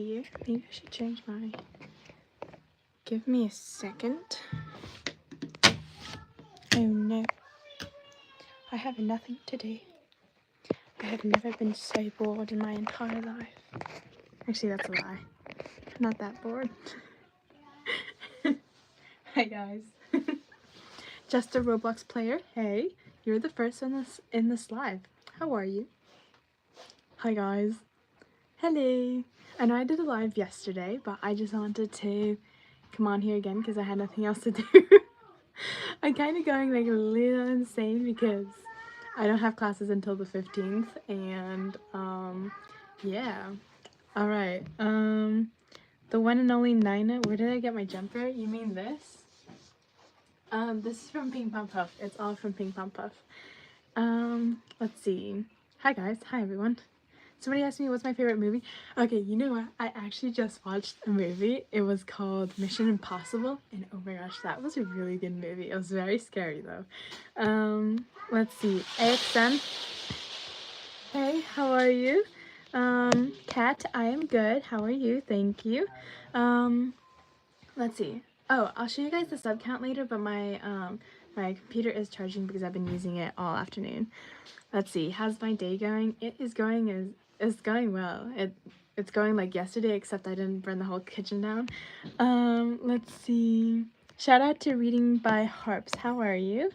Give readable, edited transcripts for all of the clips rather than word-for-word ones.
here. Maybe I should change my... Give me a second. Oh no. I have nothing to do. I have never been so bored in my entire life. Actually, that's a lie. I'm not that bored. Hi guys. Just a Roblox player. Hey, you're the first in this live. How are you? Hi guys. Hello. I know I did a live yesterday, but I just wanted to come on here again because I had nothing else to do. I'm kind of going like a little insane because I don't have classes until the 15th, and yeah. All right. The one and only Nina. Where did I get my jumper? You mean this? This is from Ping Pong Puff. It's all from Ping Pong Puff. Let's see. Hi guys. Hi everyone. Somebody asked me what's my favorite movie. Okay, you know what? I actually just watched a movie. It was called Mission Impossible, and oh my gosh, that was a really good movie. It was very scary though. Let's see. AXM. Hey, how are you? Kat, I am good. How are you? Thank you. Let's see. Oh, I'll show you guys the sub count later, but my computer is charging because I've been using it all afternoon. Let's see. How's my day going? It is going it's going well. It's going like yesterday, except I didn't burn the whole kitchen down. Let's see. Shout out to Reading by Harps. How are you?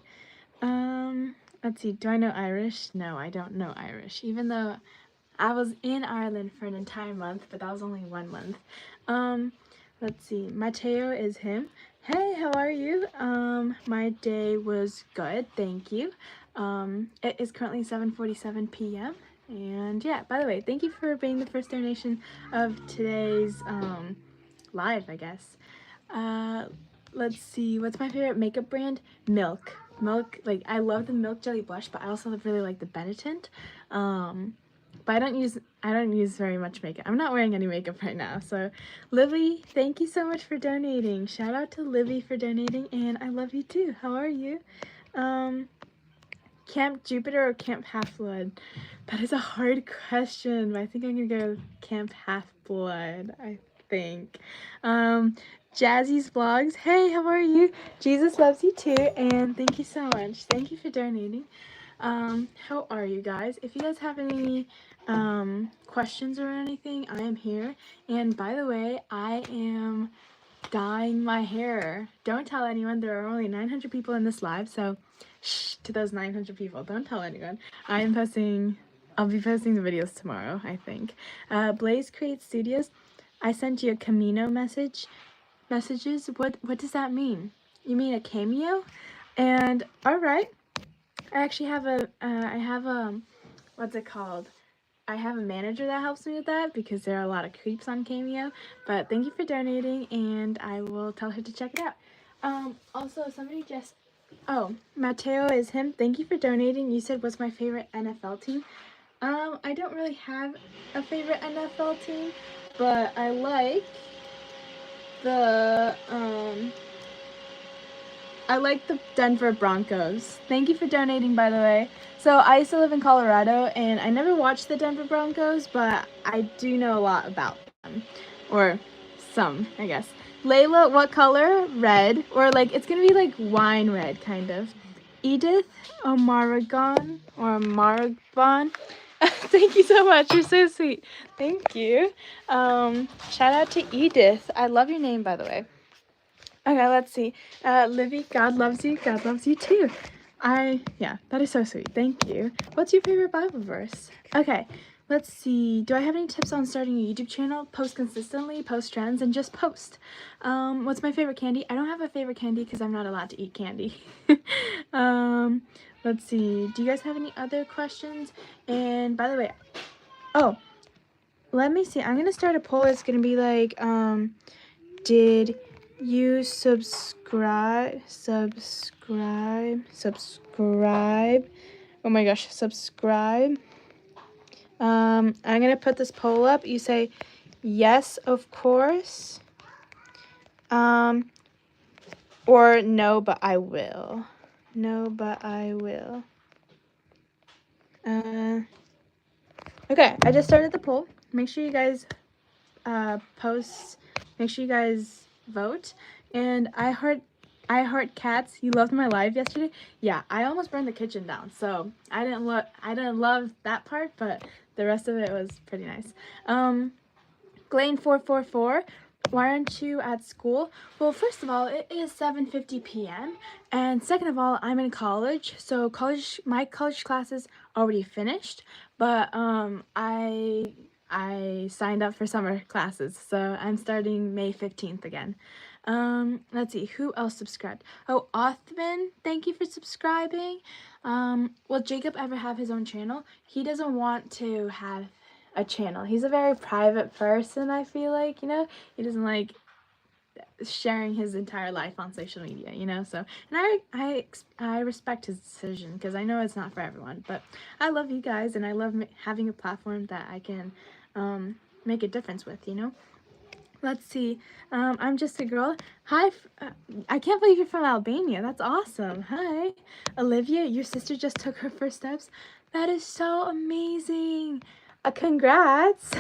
Let's see. Do I know Irish? No, I don't know Irish, even though I was in Ireland for an entire month, but that was only 1 month. Let's see. Mateo is him. Hey, how are you? My day was good, thank you. It is currently 7:47 p.m. And yeah, by the way, thank you for being the first donation of today's live, I guess. Let's see. What's my favorite makeup brand? Milk. Milk, like I love the Milk Jelly Blush, but I also really like the Benetint. But I don't use very much makeup. I'm not wearing any makeup right now. So Livy, thank you so much for donating. Shout out to Livy for donating, and I love you too. How are you? Camp Jupiter or Camp Half-Blood? That is a hard question, but I think I'm gonna go Camp Half-Blood, I think. Jazzy's Vlogs, hey, how are you? Jesus loves you too, and thank you so much. Thank you for donating. How are you guys? If you guys have any questions or anything, I am here. And by the way, I am dyeing my hair. Don't tell anyone. There are only 900 people in this live, so shh to those 900 people. Don't tell anyone. I'll be posting the videos tomorrow, I think. Blaze Create Studios, I sent you a Camino messages. What does that mean? You mean a cameo? And all right. I actually have what's it called? I have a manager that helps me with that because there are a lot of creeps on Cameo. But thank you for donating, and I will tell her to check it out. Also, somebody just... Oh, Mateo is him. Thank you for donating. You said, what's my favorite NFL team? I don't really have a favorite NFL team, but I like the Denver Broncos. Thank you for donating, by the way. So I used to live in Colorado, and I never watched the Denver Broncos, but I do know a lot about them. Or some, I guess. Layla, what color? Red. Or like, it's gonna be like wine red, kind of. Edith Omaragon, or Maragban. Thank you so much. You're so sweet. Thank you. Shout out to Edith. I love your name, by the way. Okay, let's see. Livy, God loves you. God loves you too. Yeah, that is so sweet. Thank you. What's your favorite Bible verse? Okay, let's see. Do I have any tips on starting a YouTube channel? Post consistently, post trends, and just post. What's my favorite candy? I don't have a favorite candy because I'm not allowed to eat candy. Let's see. Do you guys have any other questions? And by the way, oh, let me see. I'm going to start a poll. It's going to be like, did you subscribe? Oh my gosh, subscribe. I'm gonna put this poll up. You say yes, of course, or no, but I will. No, but I will. Okay, I just started the poll. Make sure you guys post. Make sure you guys vote. And I heart cats. You loved my live yesterday. Yeah, I almost burned the kitchen down. So I didn't love that part, but the rest of it was pretty nice. Glane444, why aren't you at school? Well, first of all, it is 7:50 p.m. and second of all, I'm in college, so my college classes already finished, but I signed up for summer classes, so I'm starting May 15th again. Let's see, who else subscribed? Oh, Othman, thank you for subscribing. Will Jacob ever have his own channel? He doesn't want to have a channel. He's a very private person, I feel like, you know? He doesn't like sharing his entire life on social media, you know? So, and I respect his decision because I know it's not for everyone, but I love you guys and I love having a platform that I can make a difference with, you know? Let's see. I'm just a girl. Hi. I can't believe you're from Albania. That's awesome. Hi. Olivia, your sister just took her first steps. That is so amazing. Congrats.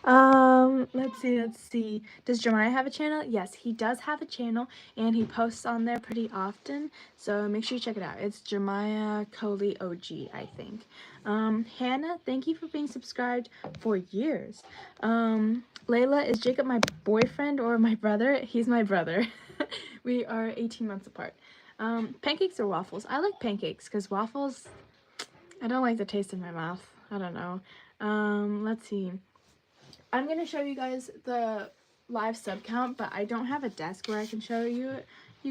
Let's see. Does Jeremiah have a channel? Yes, he does have a channel and he posts on there pretty often. So make sure you check it out. It's Jeremiah Coley OG, I think. Hannah, thank you for being subscribed for years. Layla, is Jacob my boyfriend or my brother? He's my brother. We are 18 months apart. Pancakes or waffles? I like pancakes because waffles, I don't like the taste in my mouth. I don't know. Let's see. I'm going to show you guys the live sub count, but I don't have a desk where I can show you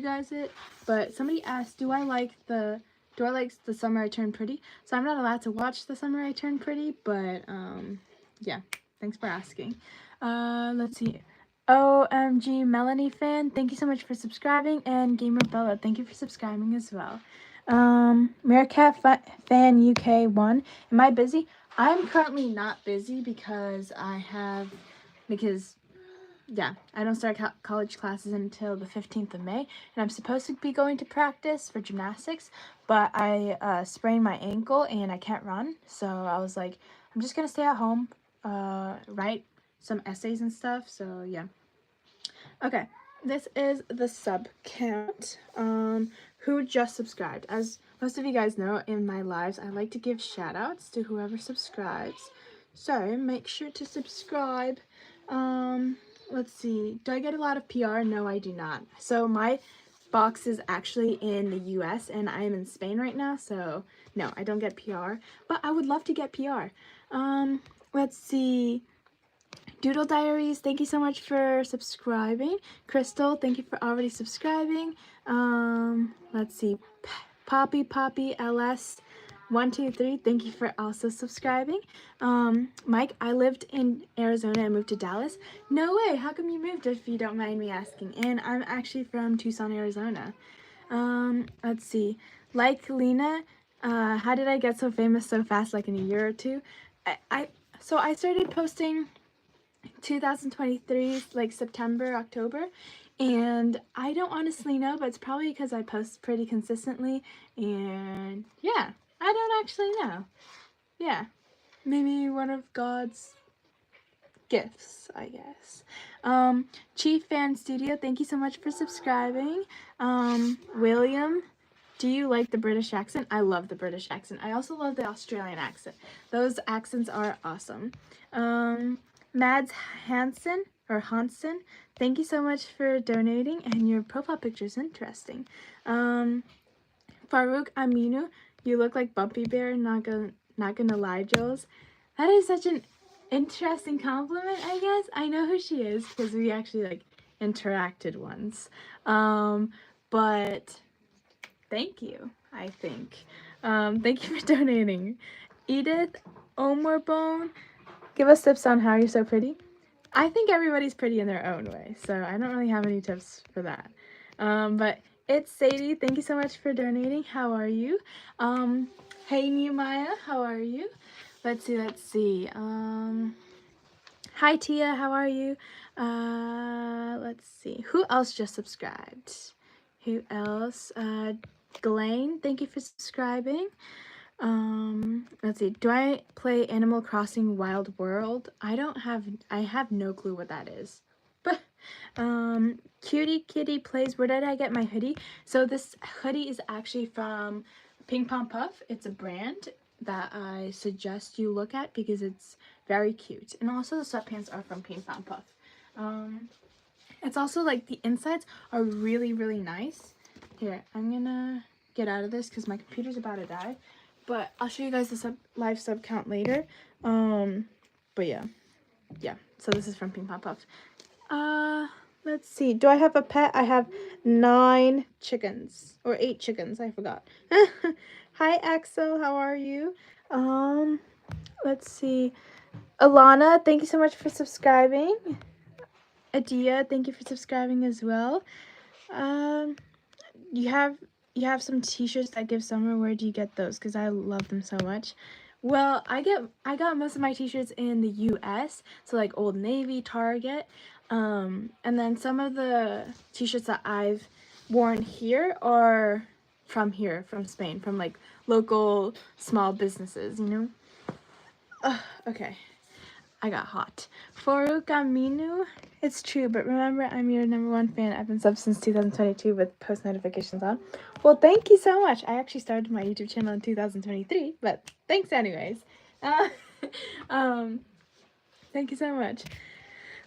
guys it. But somebody asked, do I like the Summer I Turned Pretty? So I'm not allowed to watch The Summer I Turned Pretty, but yeah, thanks for asking. Let's see. OMG Melanie fan, thank you so much for subscribing, and Gamer Bella, thank you for subscribing as well. Meerkat fan UK 1, am I busy? I'm currently not busy because yeah, I don't start college classes until the 15th of May, and I'm supposed to be going to practice for gymnastics, but I sprained my ankle and I can't run, so I was like, I'm just gonna stay at home, write some essays and stuff, so yeah. Okay, this is the sub count. Who just subscribed? As most of you guys know, in my lives, I like to give shout outs to whoever subscribes. So make sure to subscribe. Let's see. Do I get a lot of PR? No, I do not. So my box is actually in the US and I am in Spain right now, so no, I don't get PR, but I would love to get PR. Let's see. Doodle Diaries, thank you so much for subscribing. Crystal, thank you for already subscribing. Let's see. Poppy LS 123, thank you for also subscribing. Mike, I lived in Arizona and moved to Dallas. No way, how come you moved if you don't mind me asking? And I'm actually from Tucson, Arizona. Let's see. Like Lena, how did I get so famous so fast, like in a year or two? So I started posting 2023, like September, October, and I don't honestly know, but it's probably because I post pretty consistently, and yeah, I don't actually know. Yeah, maybe one of God's gifts, I guess. Chief Fan Studio, thank you so much for subscribing. William, do you like the British accent? I love the British accent. I also love the Australian accent. Those accents are awesome. Mads Hansen, thank you so much for donating, and your profile picture is interesting. Farouk Aminu, you look like Bumpy Bear, not gonna lie, Jules. That is such an interesting compliment, I guess. I know who she is because we actually like interacted once. But thank you, I think. Thank you for donating. Edith Omerbone, give us tips on how you're so pretty. I think everybody's pretty in their own way, so I don't really have any tips for that. But it's Sadie. Thank you so much for donating. How are you? Hey Nehemiah, how are you? Let's see. Hi Tia, how are you? Let's see. Who else just subscribed? Who else? Glenn, thank you for subscribing. Let's see. Do I play Animal Crossing Wild World? I have no clue what that is. But, Cutie Kitty plays, where did I get my hoodie? So this hoodie is actually from Ping Pong Puff. It's a brand that I suggest you look at because it's very cute. And also the sweatpants are from Ping Pong Puff. It's also like the insides are really, really nice. Here, I'm gonna get out of this because my computer's about to die. But I'll show you guys the live sub count later. But yeah. So this is from Ping Pong Puff. Let's see. Do I have a pet? I have 9 chickens or 8 chickens. I forgot. Hi, Axel. How are you? Let's see. Alana, thank you so much for subscribing. Adia, thank you for subscribing as well. You have some t-shirts that give summer. Where do you get those? Because I love them so much. Well, I got most of my t-shirts in the US, so like Old Navy, Target, and then some of the t-shirts that I've worn here are from here, from Spain, from like local small businesses, you know. Okay, I got hot. For Camino, it's true, but remember, I'm your #1 fan. I've been subbed since 2022 with post notifications on. Well, thank you so much. I actually started my YouTube channel in 2023, but thanks anyways. Thank you so much.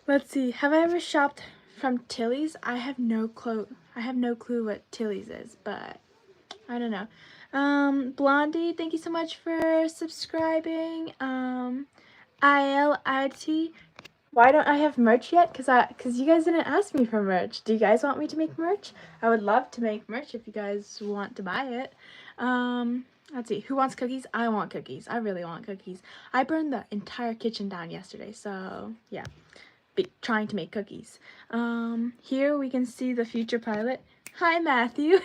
Let's see. Have I ever shopped from Tilly's? I have no clue. I have no clue what Tilly's is, but I don't know. Blondie, thank you so much for subscribing. ILIT. Why don't I have merch yet? Cause you guys didn't ask me for merch. Do you guys want me to make merch? I would love to make merch if you guys want to buy it. Let's see. Who wants cookies? I want cookies. I really want cookies. I burned the entire kitchen down yesterday, so yeah. Trying to make cookies. Here we can see the future pilot. Hi, Matthew.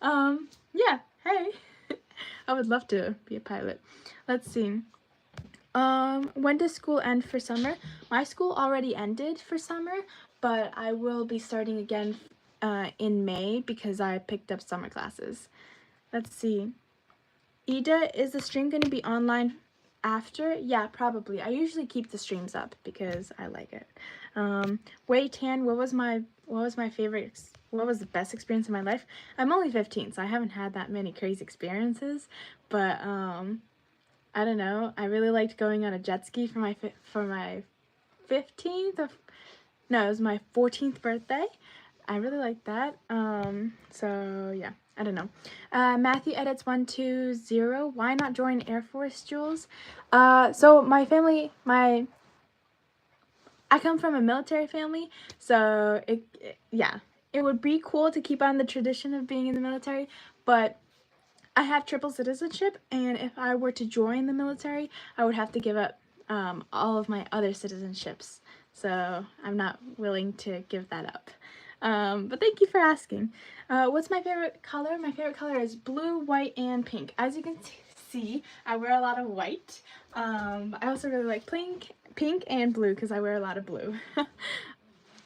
Yeah. Hey. I would love to be a pilot. Let's see. When does school end for summer? My school already ended for summer, but I will be starting again in May because I picked up summer classes. Let's see. Ida, is the stream going to be online after? Yeah, probably. I usually keep the streams up because I like it. Wei Tan, what was my favorite, what was the best experience in my life? I'm only 15, so I haven't had that many crazy experiences, but I don't know. I really liked going on a jet ski for my 15th of, no, it was my 14th birthday. I really liked that. So yeah, I don't know. Matthew edits 120. Why not join Air Force, Jules? So my family, I come from a military family, so yeah, it would be cool to keep on the tradition of being in the military, but I have triple citizenship, and if I were to join the military, I would have to give up all of my other citizenships. So I'm not willing to give that up. But thank you for asking. What's my favorite color? My favorite color is blue, white, and pink. As you can see, I wear a lot of white. I also really like pink and blue because I wear a lot of blue.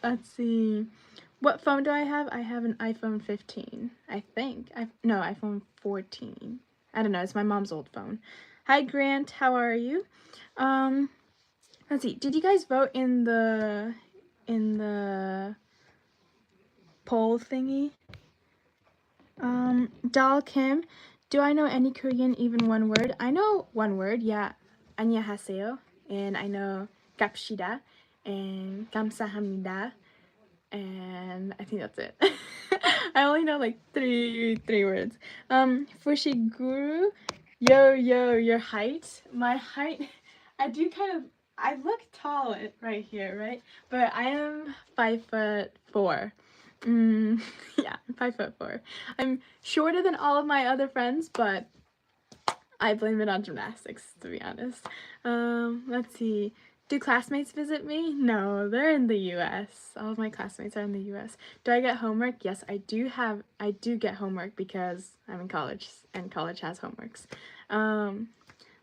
Let's see. What phone do I have? I have an iPhone 15, I think. No, iPhone 14. I don't know. It's my mom's old phone. Hi, Grant. How are you? Let's see. Did you guys vote in the poll thingy? Dal Kim, do I know any Korean, even one word? I know one word, yeah. 안녕하세요. And I know 갑시다 and 감사합니다. And I think that's it. I only know like three words. Fushiguru, yo, your height. My height, I look tall right here, right? But I am 5'4". Yeah, I'm 5'4". I'm shorter than all of my other friends, but I blame it on gymnastics, to be honest. Let's see. Do classmates visit me? No, they're in the US. All of my classmates are in the US. Do I get homework? Yes, I do get homework because I'm in college and college has homeworks.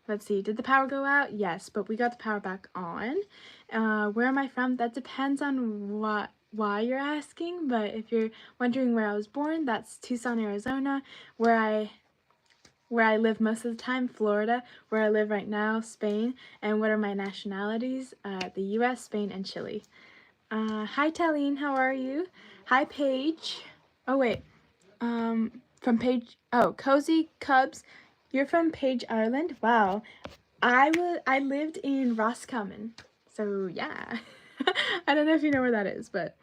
Let's see. Did the power go out? Yes, but we got the power back on. Where am I from? That depends on why you're asking, but if you're wondering where I was born, that's Tucson, Arizona, where I where I live most of the time, Florida, where I live right now, Spain, and what are my nationalities, the US, Spain, and Chile. Hi Talene, how are you? Hi Paige. Oh wait, from Paige, oh, Cozy Cubs, you're from Paige, Ireland? Wow. I lived in Roscommon, so yeah. I don't know if you know where that is, but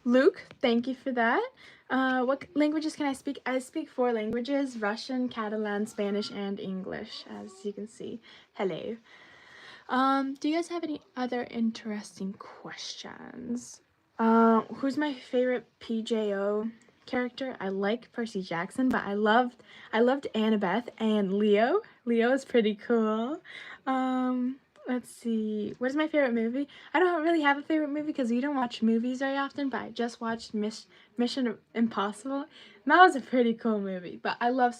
Luke, thank you for that. What languages can I speak? I speak 4 languages: Russian, Catalan, Spanish, and English, as you can see. Hello. Do you guys have any other interesting questions? Who's my favorite PJO character? I like Percy Jackson, but I loved Annabeth and Leo. Leo is pretty cool. Let's see. What is my favorite movie? I don't really have a favorite movie because you don't watch movies very often, but I just watched Mission Impossible. And that was a pretty cool movie. But I love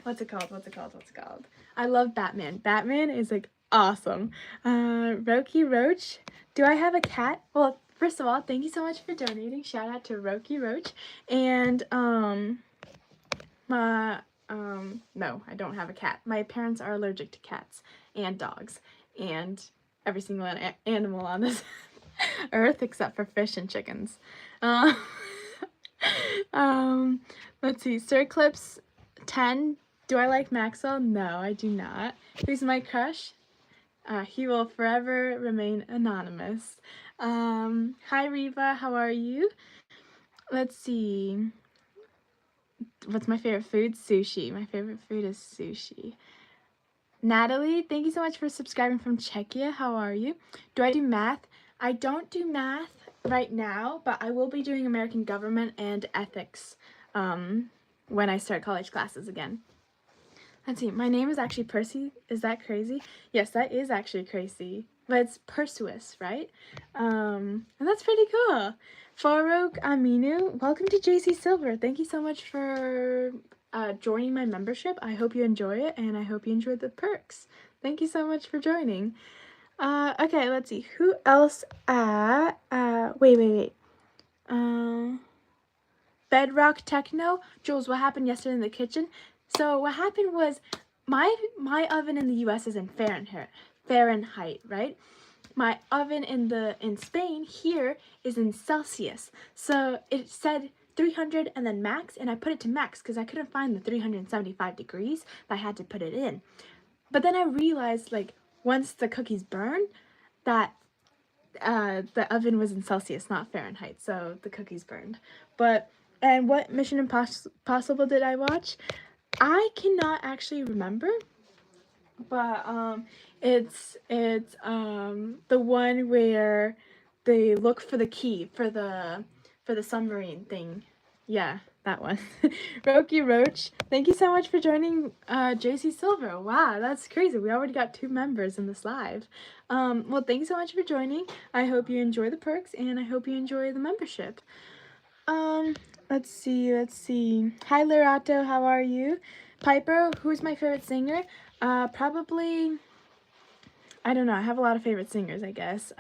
what's it called? I love Batman. Batman is like awesome. Roki Roach. Do I have a cat? Well, first of all, thank you so much for donating. Shout out to Roki Roach. And no, I don't have a cat. My parents are allergic to cats and dogs and every single animal on this earth except for fish and chickens. Let's see. Sir Clips 10. Do I like Maxwell? No, I do not. Who's my crush? He will forever remain anonymous. Hi Reva, how are you? Let's see. What's my favorite food? Sushi. My favorite food is sushi. Natalie, thank you so much for subscribing from Czechia. How are you? Do I do math? I don't do math right now, but I will be doing American government and ethics when I start college classes again. Let's see. My name is actually Percy. Is that crazy? Yes, that is actually crazy. But it's Perseus, right? And that's pretty cool. Farouk Aminu, welcome to JC Silver. Thank you so much for joining my membership. I hope you enjoy it, and I hope you enjoy the perks. Thank you so much for joining. Okay, let's see. Who else? Wait. Bedrock Techno. Jules, what happened yesterday in the kitchen? So what happened was my oven in the US is in Fahrenheit, right? My oven in Spain here is in Celsius. So it said 300 and then max, and I put it to max because I couldn't find the 375 degrees. I had to put it in. But then I realized, like, once the cookies burn, that the oven was in Celsius, not Fahrenheit, so the cookies burned. And what Mission Impossible did I watch? I cannot actually remember, but it's the one where they look for the key for the submarine thing. Yeah, that one. Roki Roach, thank you so much for joining JC Silver. Wow, that's crazy. We already got 2 members in this live. Well, thank you so much for joining. I hope you enjoy the perks, and I hope you enjoy the membership. Let's see. Hi, Lerato, how are you? Piper, who's my favorite singer? Probably, I don't know, I have a lot of favorite singers, I guess.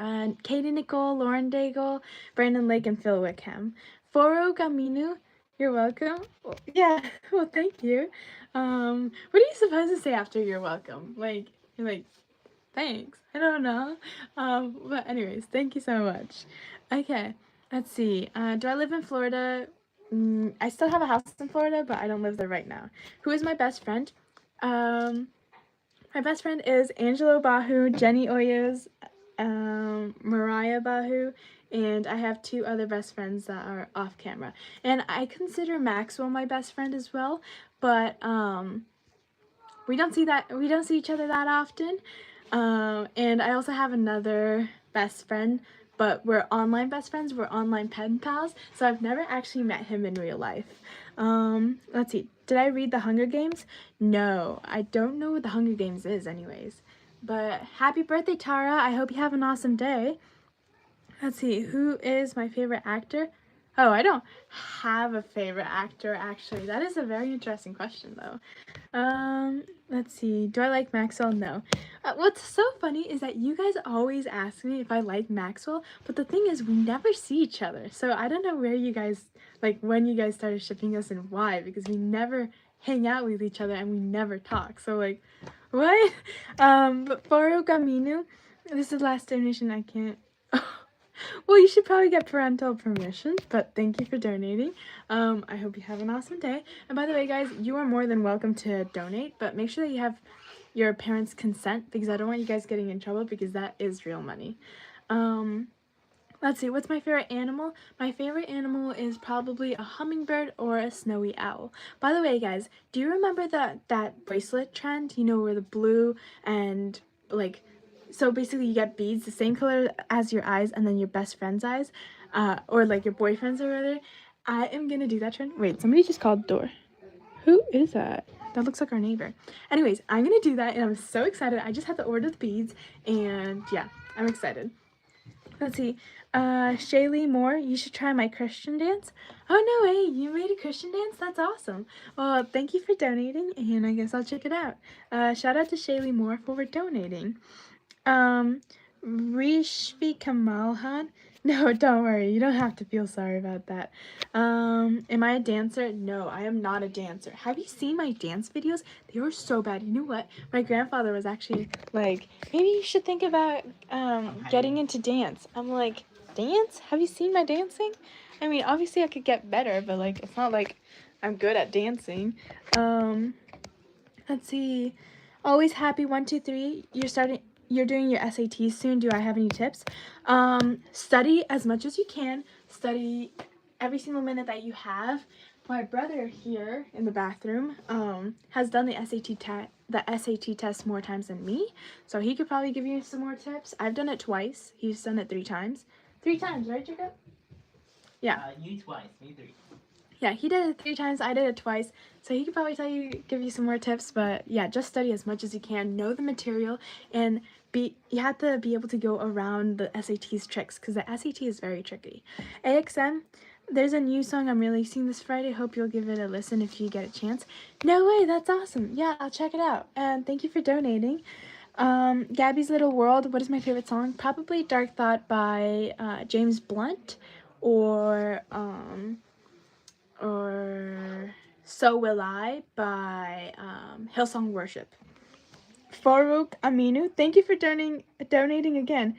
Katie Nicole, Lauren Daigle, Brandon Lake, and Phil Wickham. Foro Gaminu, you're welcome. Well, yeah, well, thank you. What are you supposed to say after you're welcome? Like, you're like, thanks. I don't know. But anyways, thank you so much. Okay, let's see. Do I live in Florida? I still have a house in Florida, but I don't live there right now. Who is my best friend? My best friend is Angelo Bahu, Jenny Oyos, Mariah Bahu, and I have 2 other best friends that are off camera. And I consider Maxwell my best friend as well, but we don't see each other that often. And I also have another best friend, but we're online best friends. We're online pen pals, so I've never actually met him in real life. Let's see. Did I read The Hunger Games? No, I don't know what The Hunger Games is anyways. But happy birthday, Tara. I hope you have an awesome day. Let's see. Who is my favorite actor? Oh, I don't have a favorite actor, actually. That is a very interesting question, though. Let's see. Do I like Maxwell? No. What's so funny is that you guys always ask me if I like Maxwell, but the thing is we never see each other. So I don't know where you guys, like when you guys started shipping us and why, because we never hang out with each other and we never talk. So like, what? But Faro Gaminu, this is the last donation. I can't. Well, you should probably get parental permission, but thank you for donating. I hope you have an awesome day. And by the way, guys, you are more than welcome to donate, but make sure that you have your parents' consent because I don't want you guys getting in trouble because that is real money. Let's see, what's my favorite animal? My favorite animal is probably a hummingbird or a snowy owl. By the way, guys, do you remember that bracelet trend? You know, where the blue and like, so basically you get beads the same color as your eyes and then your best friend's eyes, or like your boyfriend's or whatever. I am gonna do that trend. Wait, somebody just called the door. Who is that? That looks like our neighbor. Anyways, I'm gonna do that and I'm so excited. I just had to order the beads and yeah, I'm excited. Let's see. Shaylee Moore, you should try my Christian dance. Oh no way, you made a Christian dance? That's awesome. Well, thank you for donating and I guess I'll check it out. Shout out to Shaylee Moore for donating. Rishvi Kamalhan. No, don't worry. You don't have to feel sorry about that. Am I a dancer? No, I am not a dancer. Have you seen my dance videos? They were so bad. You know what? My grandfather was actually like, maybe you should think about getting into dance. I'm like, dance? Have you seen my dancing? I mean, obviously I could get better, but like, it's not like I'm good at dancing. Let's see. Always happy 123. You're doing your SATs soon. Do I have any tips? Study as much as you can. Study every single minute that you have. My brother here in the bathroom has done the SAT test more times than me, so he could probably give you some more tips. I've done it twice. He's done it 3 times. 3 times, right, Jacob? Yeah. You twice, me 3. Yeah, he did it 3 times, I did it twice, so he could probably give you some more tips, but yeah, just study as much as you can, know the material, and you have to be able to go around the SAT's tricks, because the SAT is very tricky. AXM, there's a new song I'm releasing this Friday, hope you'll give it a listen if you get a chance. No way, that's awesome, yeah, I'll check it out, and thank you for donating. Gabby's Little World, what is my favorite song? Probably Dark Thought by James Blunt, or So Will I by Hillsong Worship. Farouk Aminu, thank you for donating again.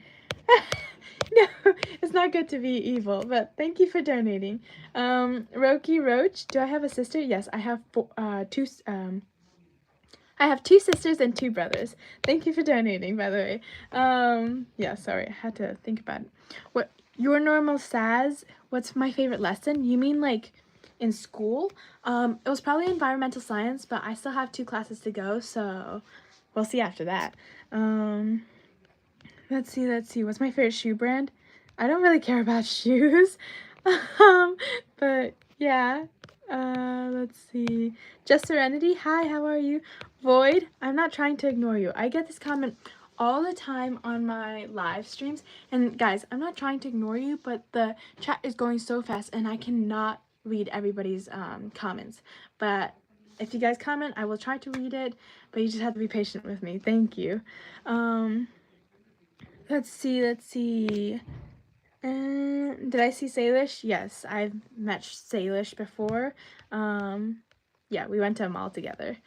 No, it's not good to be evil, but thank you for donating. Roki Roach, do I have a sister? Yes, I have 2 sisters and 2 brothers. Thank you for donating, by the way. Yeah, sorry, I had to think about it. What your normal Saz? What's my favorite lesson? You mean like in school? It was probably environmental science, but I still have 2 classes to go, so we'll see after that. Let's see. What's my favorite shoe brand? I don't really care about shoes. But yeah. Let's see. Just Serenity. Hi, how are you? Void. I'm not trying to ignore you. I get this comment all the time on my live streams. And guys, I'm not trying to ignore you, but the chat is going so fast and I cannot read everybody's comments. But if you guys comment, I will try to read it, but you just have to be patient with me. Thank you. Let's see. Did I see Salish? Yes, I've met Salish before. Yeah, we went to a mall together.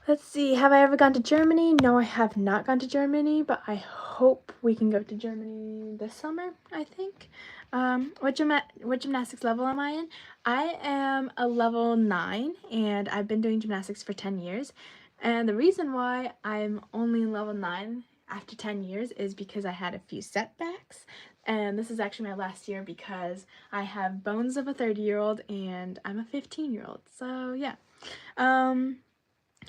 Let's see, have I ever gone to Germany? No, I have not gone to Germany, but I hope we can go to Germany this summer, I think. What gymnastics level am I in? I am a level 9, and I've been doing gymnastics for 10 years. And the reason why I'm only in level 9 after 10 years is because I had a few setbacks. And this is actually my last year because I have bones of a 30-year-old and I'm a 15-year-old. So, yeah.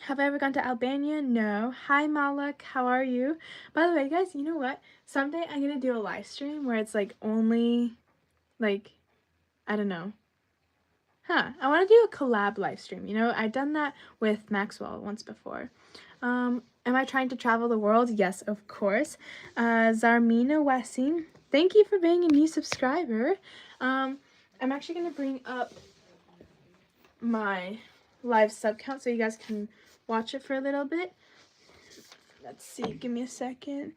Have I ever gone to Albania? No. Hi, Malak. How are you? By the way, guys, you know what? Someday I'm going to do a live stream where it's, like, only, like, I don't know. I want to do a collab live stream. You know, I've done that with Maxwell once before. Am I trying to travel the world? Yes, of course. Zarmina Wasim, thank you for being a new subscriber. I'm actually going to bring up my live sub count so you guys can watch it for a little bit. Let's see, give me a second.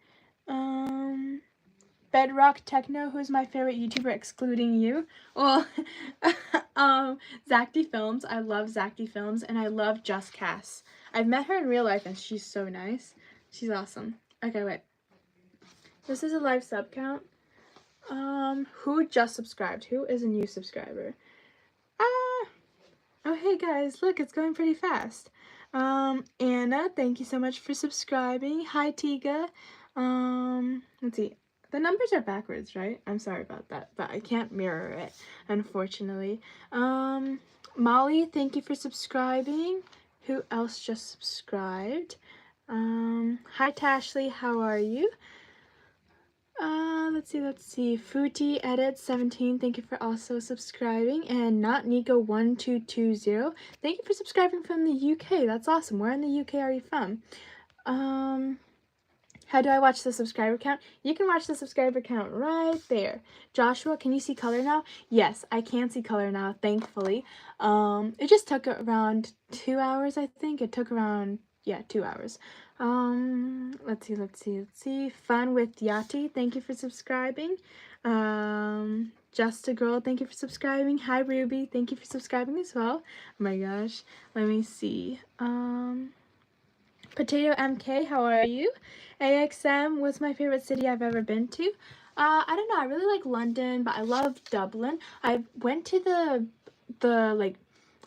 Bedrock Techno, who's my favorite YouTuber excluding you? Well, Zacty Films. I love Zacty Films, and I love Just Cass. I've met her in real life, and she's so nice. She's awesome. Okay, wait. This is a live sub count. Who just subscribed? Who is a new subscriber? Oh, hey guys, look, it's going pretty fast. Anna, thank you so much for subscribing. Hi, Tiga. Let's see. The numbers are backwards, right? I'm sorry about that, but I can't mirror it, unfortunately. Molly, thank you for subscribing. Who else just subscribed? Hi, Tashley, how are you? Let's see. Futi Edit 17, thank you for also subscribing. And Not Nico 1220, thank you for subscribing from the UK. That's awesome. Where in the UK are you from? How do I watch the subscriber count? You can watch the subscriber count right there. Joshua, can you see color now? Yes, I can see color now, thankfully. It just took around 2 hours, I think. It took around, 2 hours. Let's see. Fun with Yati, thank you for subscribing. Just a Girl, thank you for subscribing. Hi, Ruby, thank you for subscribing as well. Oh my gosh, let me see. Potato MK, how are you? AXM, what's my favorite city I've ever been to? I don't know, I really like London, but I love Dublin. I went to the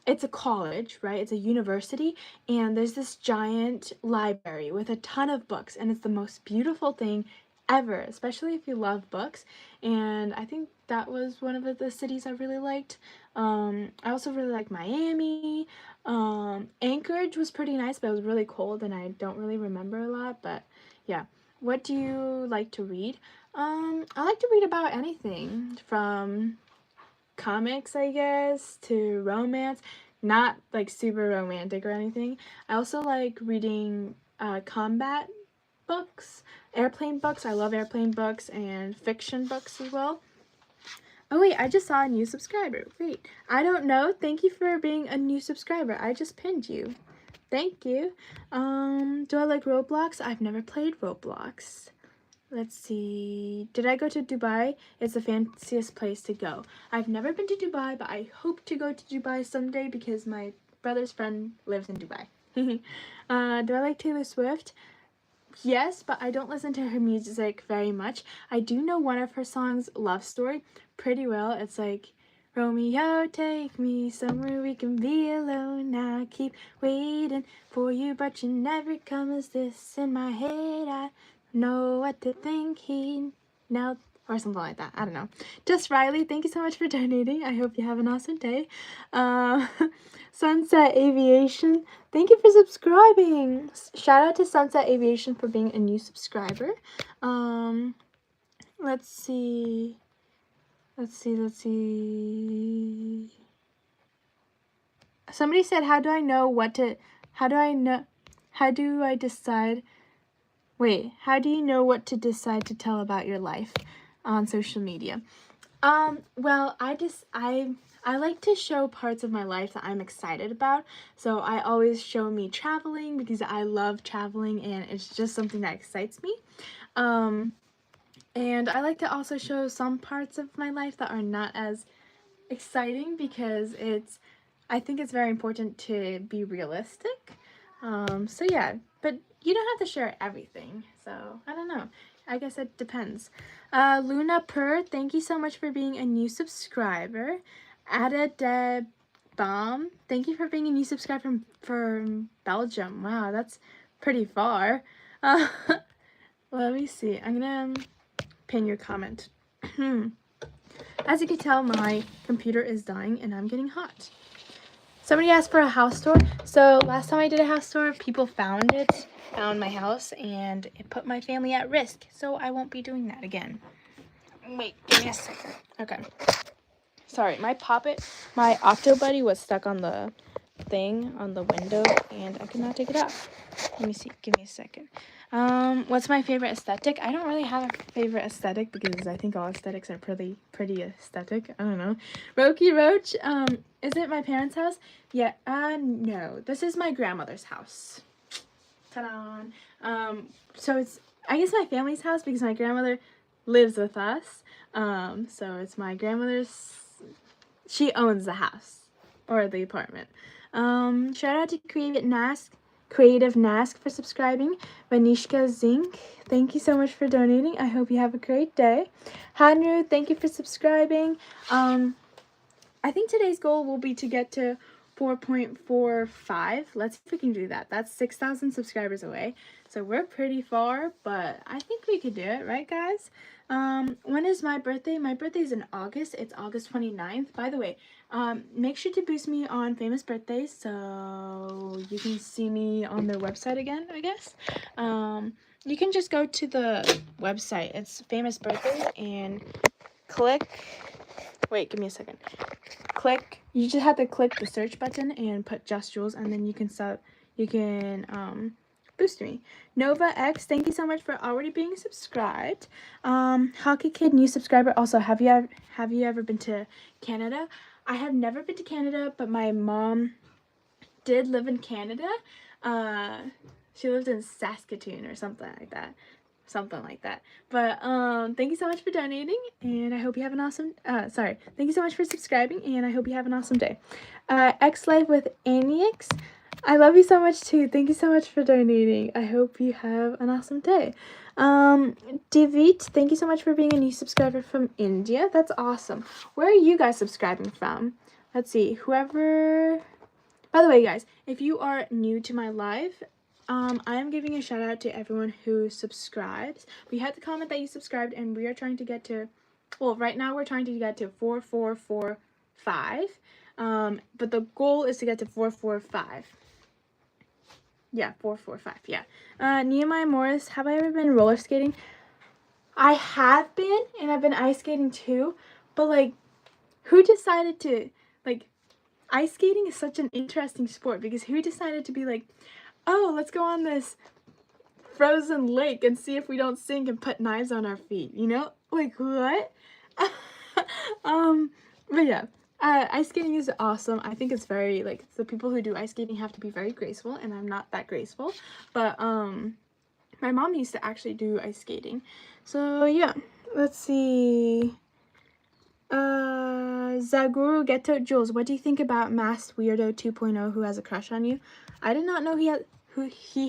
it's a college, right? It's a university, and there's this giant library with a ton of books, and it's the most beautiful thing ever, especially if you love books. And I think that was one of the cities I really liked. I also really like Miami. Anchorage was pretty nice, but it was really cold, and I don't really remember a lot, but yeah. What do you like to read? I like to read about anything from comics, I guess, to romance. Not like super romantic or anything. I also like reading combat books, airplane books. I love airplane books, and fiction books as well. Oh wait, I just saw a new subscriber. Wait, I don't know. Thank you for being a new subscriber. I just pinned you. Thank you. Do I like Roblox? I've never played Roblox. Let's see. Did I go to Dubai? It's the fanciest place to go. I've never been to Dubai, but I hope to go to Dubai someday because my brother's friend lives in Dubai. Do I like Taylor Swift? Yes, but I don't listen to her music very much. I do know one of her songs, Love Story, pretty well. It's like, Romeo, take me somewhere we can be alone. I keep waiting for you, but you never come. Is this in my head? I know what to think. He knelt, or something like that. I don't know. Just Riley, thank you so much for donating. I hope you have an awesome day. Sunset Aviation, thank you for subscribing. Shout out to Sunset Aviation for being a new subscriber. Let's see. Somebody said, how do you know what to decide to tell about your life on social media? Well, I like to show parts of my life that I'm excited about. So I always show me traveling because I love traveling and it's just something that excites me. And I like to also show some parts of my life that are not as exciting because I think it's very important to be realistic. So yeah, but you don't have to share everything. So I don't know. I guess it depends. Luna Purr, thank you so much for being a new subscriber. Ada De Bomb, thank you for being a new subscriber from Belgium. Wow, that's pretty far. Let me see. I'm gonna pin your comment. As you can tell, my computer is dying and I'm getting hot. Somebody asked for a house tour. So last time I did a house tour, people found my house, and it put my family at risk. So I won't be doing that again. Wait, give me a second. Okay. Sorry, my Octo Buddy was stuck on the thing on the window, and I could not take it off. Let me see. Give me a second. What's my favorite aesthetic? I don't really have a favorite aesthetic because I think all aesthetics are pretty aesthetic. I don't know. Roki Roach, is it my parents' house? Yeah, no. This is my grandmother's house. Ta-da! So it's, I guess, my family's house because my grandmother lives with us. So it's my grandmother's, she owns the house or the apartment. Shout out to Creative Nask for subscribing. Vanishka Zink, thank you so much for donating. I hope you have a great day. Hanru, thank you for subscribing. I think today's goal will be to get to 4.45. Let's see if we can do that. That's 6,000 subscribers away. So we're pretty far, but I think we could do it, right, guys? When is my birthday? My birthday is in August. It's August 29th. By the way, make sure to boost me on Famous Birthdays so you can see me on their website again, I guess. You can just go to the website. It's Famous Birthdays and click. Wait, give me a second. You just have to click the search button and put Just Jules, and then you can boost me. Nova X, thank you so much for already being subscribed. Hockey Kid, new subscriber. Also, have you ever been to Canada? I have never been to Canada, but my mom did live in Canada. She lived in Saskatoon or something like that. But thank you so much for donating, and I hope you have an awesome thank you so much for subscribing, and I hope you have an awesome day. X Life with Anix, I love you so much too. Thank you so much for donating. I hope you have an awesome day. Divit, thank you so much for being a new subscriber from India. That's awesome. Where are you guys subscribing from? Let's see. Whoever. By the way, guys, if you are new to my live, I am giving a shout out to everyone who subscribes. We had to comment that you subscribed, and we are trying to get to, well, right now we're trying to get to 4445. But the goal is to get to 445. Yeah, 445. Yeah. Nehemiah Morris, have I ever been roller skating? I have been, and I've been ice skating too. But like, who decided to ice skating is such an interesting sport because who decided to be like, oh, let's go on this frozen lake and see if we don't sink and put knives on our feet, you know? Like, what? But yeah, ice skating is awesome. I think it's very, the people who do ice skating have to be very graceful, and I'm not that graceful. But, my mom used to actually do ice skating. So, yeah, let's see. Zaguru Ghetto Jules, what do you think about Masked Weirdo 2.0 who has a crush on you? I did not know he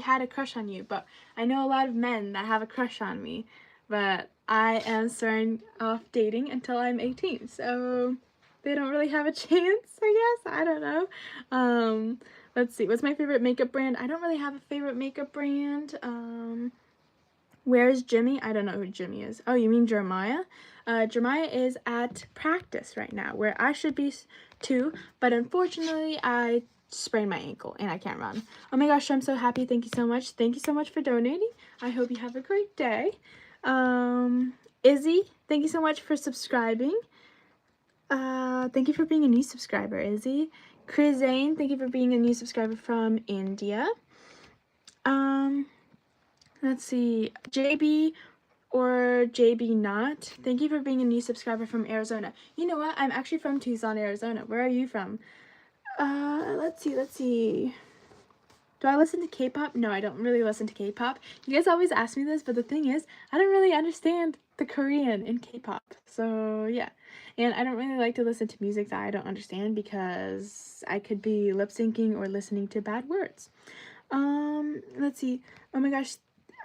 had a crush on you, but I know a lot of men that have a crush on me, but I am starting off dating until I'm 18, so they don't really have a chance, I guess. I don't know. Let's see, what's my favorite makeup brand? I don't really have a favorite makeup brand. Where's Jimmy? I don't know who Jimmy is. Oh, you mean Jeremiah? Jeremiah is at practice right now, where I should be too, but unfortunately I sprained my ankle and I can't run. Oh my gosh, I'm so happy. Thank you so much. Thank you so much for donating. I hope you have a great day. Izzy, thank you so much for subscribing. Thank you for being a new subscriber, Izzy. Chris Zane, thank you for being a new subscriber from India. Let's see, JB or JB not, thank you for being a new subscriber from Arizona. You know what? I'm actually from Tucson, Arizona. Where are you from? Let's see. Do I listen to K-pop? No, I don't really listen to K-pop. You guys always ask me this, but the thing is, I don't really understand the Korean in K-pop. So, yeah. And I don't really like to listen to music that I don't understand because I could be lip-syncing or listening to bad words. Let's see. Oh my gosh,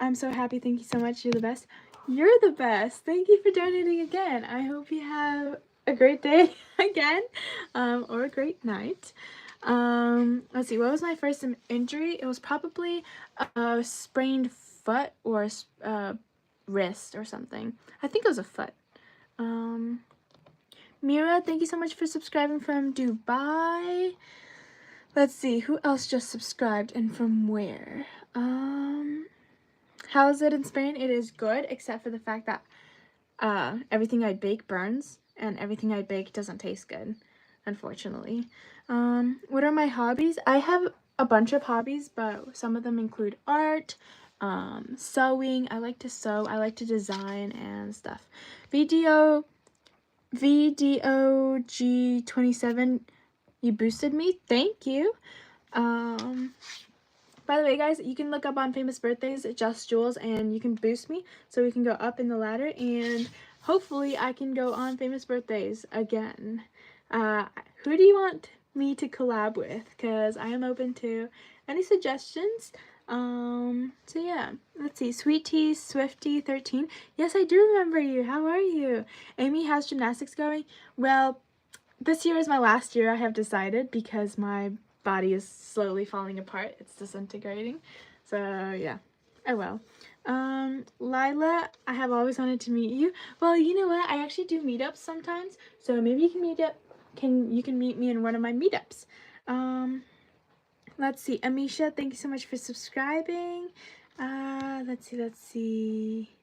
I'm so happy. Thank you so much. You're the best. You're the best. Thank you for donating again. I hope you have a great day again, or a great night. Let's see, what was my first injury? It was probably a sprained foot or wrist or something. I think it was a foot. Mira, thank you so much for subscribing from Dubai. Let's see, who else just subscribed and from where? How is it in Spain? It is good, except for the fact that everything I bake burns, and everything I bake doesn't taste good, unfortunately. What are my hobbies? I have a bunch of hobbies, but some of them include art, Sewing. I like to sew. I like to design and stuff. VDOG27, you boosted me. Thank you. By the way, guys, you can look up on famous birthdays at Just Jules and you can boost me so we can go up in the ladder, and hopefully I can go on famous birthdays again. Who do you want me to collab with? Because I am open to any suggestions. So yeah, let's see. Sweet Tea Swifty 13. Yes, I do remember you. How are you? Amy, how's gymnastics going? Well, this year is my last year, I have decided, because my body is slowly falling apart. It's disintegrating. So yeah. Oh well. Lila, I have always wanted to meet you. Well, you know what? I actually do meetups sometimes. So maybe you can meet me in one of my meetups. Let's see. Amisha, thank you so much for subscribing. Let's see.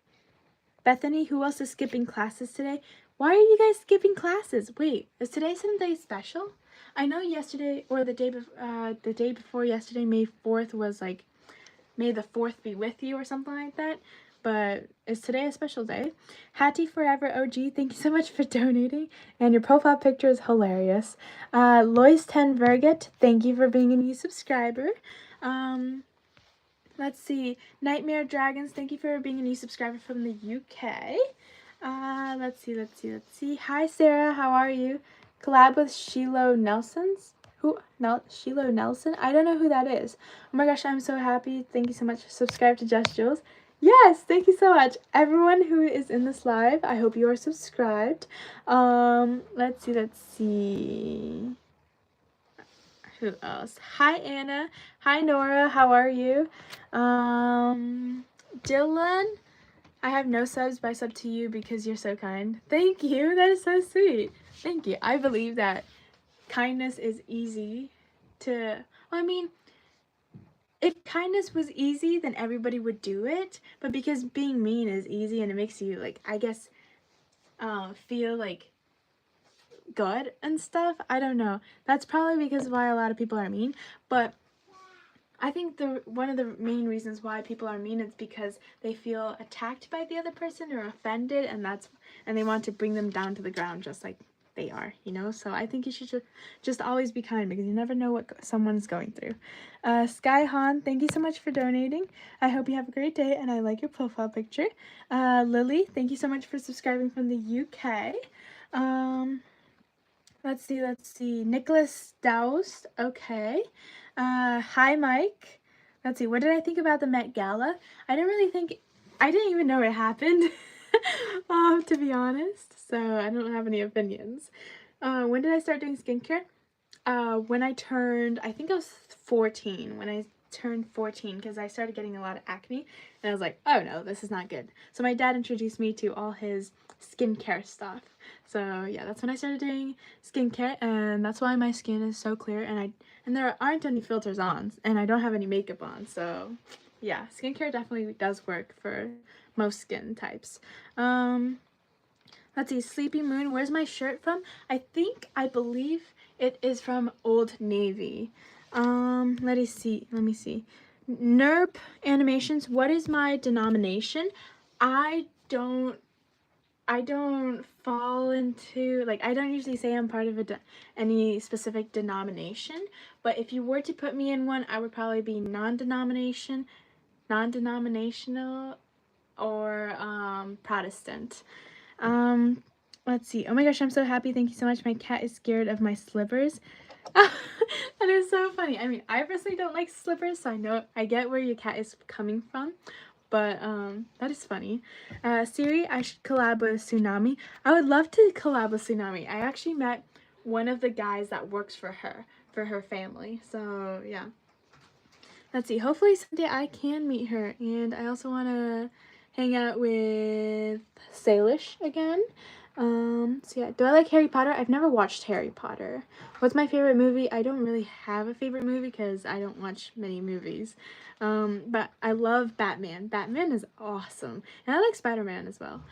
Bethany, who else is skipping classes today? Why are you guys skipping classes? Wait, is today something special? I know yesterday, or the day before yesterday, May 4th was like, may the 4th be with you or something like that. But is today a special day? Hattie Forever OG, thank you so much for donating. And your profile picture is hilarious. Lois 10 Verget, thank you for being a new subscriber. Let's see. Nightmare Dragons, thank you for being a new subscriber from the UK. Let's see. Hi, Sarah. How are you? Collab with Shiloh Nelson's? Shiloh Nelson? I don't know who that is. Oh my gosh, I'm so happy. Thank you so much. Subscribe to Just Jules. Yes, thank you so much. Everyone who is in this live, I hope you are subscribed. Let's see. Who else? Hi, Anna. Hi, Nora. How are you? Dylan. I have no subs, but I sub to you because you're so kind. Thank you. That is so sweet. Thank you. I believe that kindness is easy to... I mean, if kindness was easy, then everybody would do it. But because being mean is easy and it makes you, like, I guess, feel, like, good and stuff. I don't know. That's probably because why a lot of people are mean. But I think one of the main reasons why people are mean is because they feel attacked by the other person or offended, and they want to bring them down to the ground just like they are, you know? So I think you should just always be kind, because you never know what someone's going through. Sky Han, thank you so much for donating. I hope you have a great day, and I like your profile picture. Lily, thank you so much for subscribing from the UK. Let's see. Nicholas Doust, okay. Hi, Mike. Let's see, what did I think about the Met Gala? I didn't even know it happened, to be honest, so I don't have any opinions. When did I start doing skincare? When I turned, I think I was 14, when I turned 14, because I started getting a lot of acne, and I was like, oh no, this is not good. So my dad introduced me to all his skincare stuff. So yeah, that's when I started doing skincare, and that's why my skin is so clear, and there aren't any filters on, and I don't have any makeup on. So yeah, skincare definitely does work for most skin types. Let's see, Sleepy Moon, where's my shirt from? I believe it is from Old Navy. Let me see. NERP Animations, what is my denomination? I don't fall into, like, I don't usually say I'm part of any specific denomination, but if you were to put me in one, I would probably be non-denominational, or Protestant. Let's see. Oh my gosh, I'm so happy. Thank you so much. My cat is scared of my slippers. That is so funny. I mean, I personally don't like slippers, so I get where your cat is coming from. But that is funny. Siri, I should collab with Tsunami. I would love to collab with Tsunami. I actually met one of the guys that works for her family. So yeah. Let's see. Hopefully someday I can meet her. And I also want to hang out with Salish again. So yeah, do I like Harry Potter? I've never watched Harry Potter. What's my favorite movie? I don't really have a favorite movie because I don't watch many movies. But I love Batman. Batman is awesome. And I like Spider-Man as well.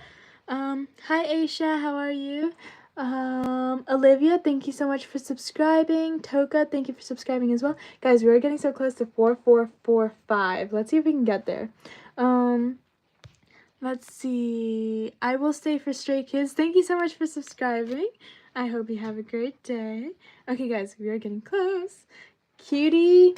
Hi Aisha, how are you? Olivia, thank you so much for subscribing. Toka, thank you for subscribing as well. Guys, we're getting so close to 4445. Let's see if we can get there. Let's see. I will stay for Stray Kids. Thank you so much for subscribing. I hope you have a great day. Okay, guys, we are getting close. Cutie.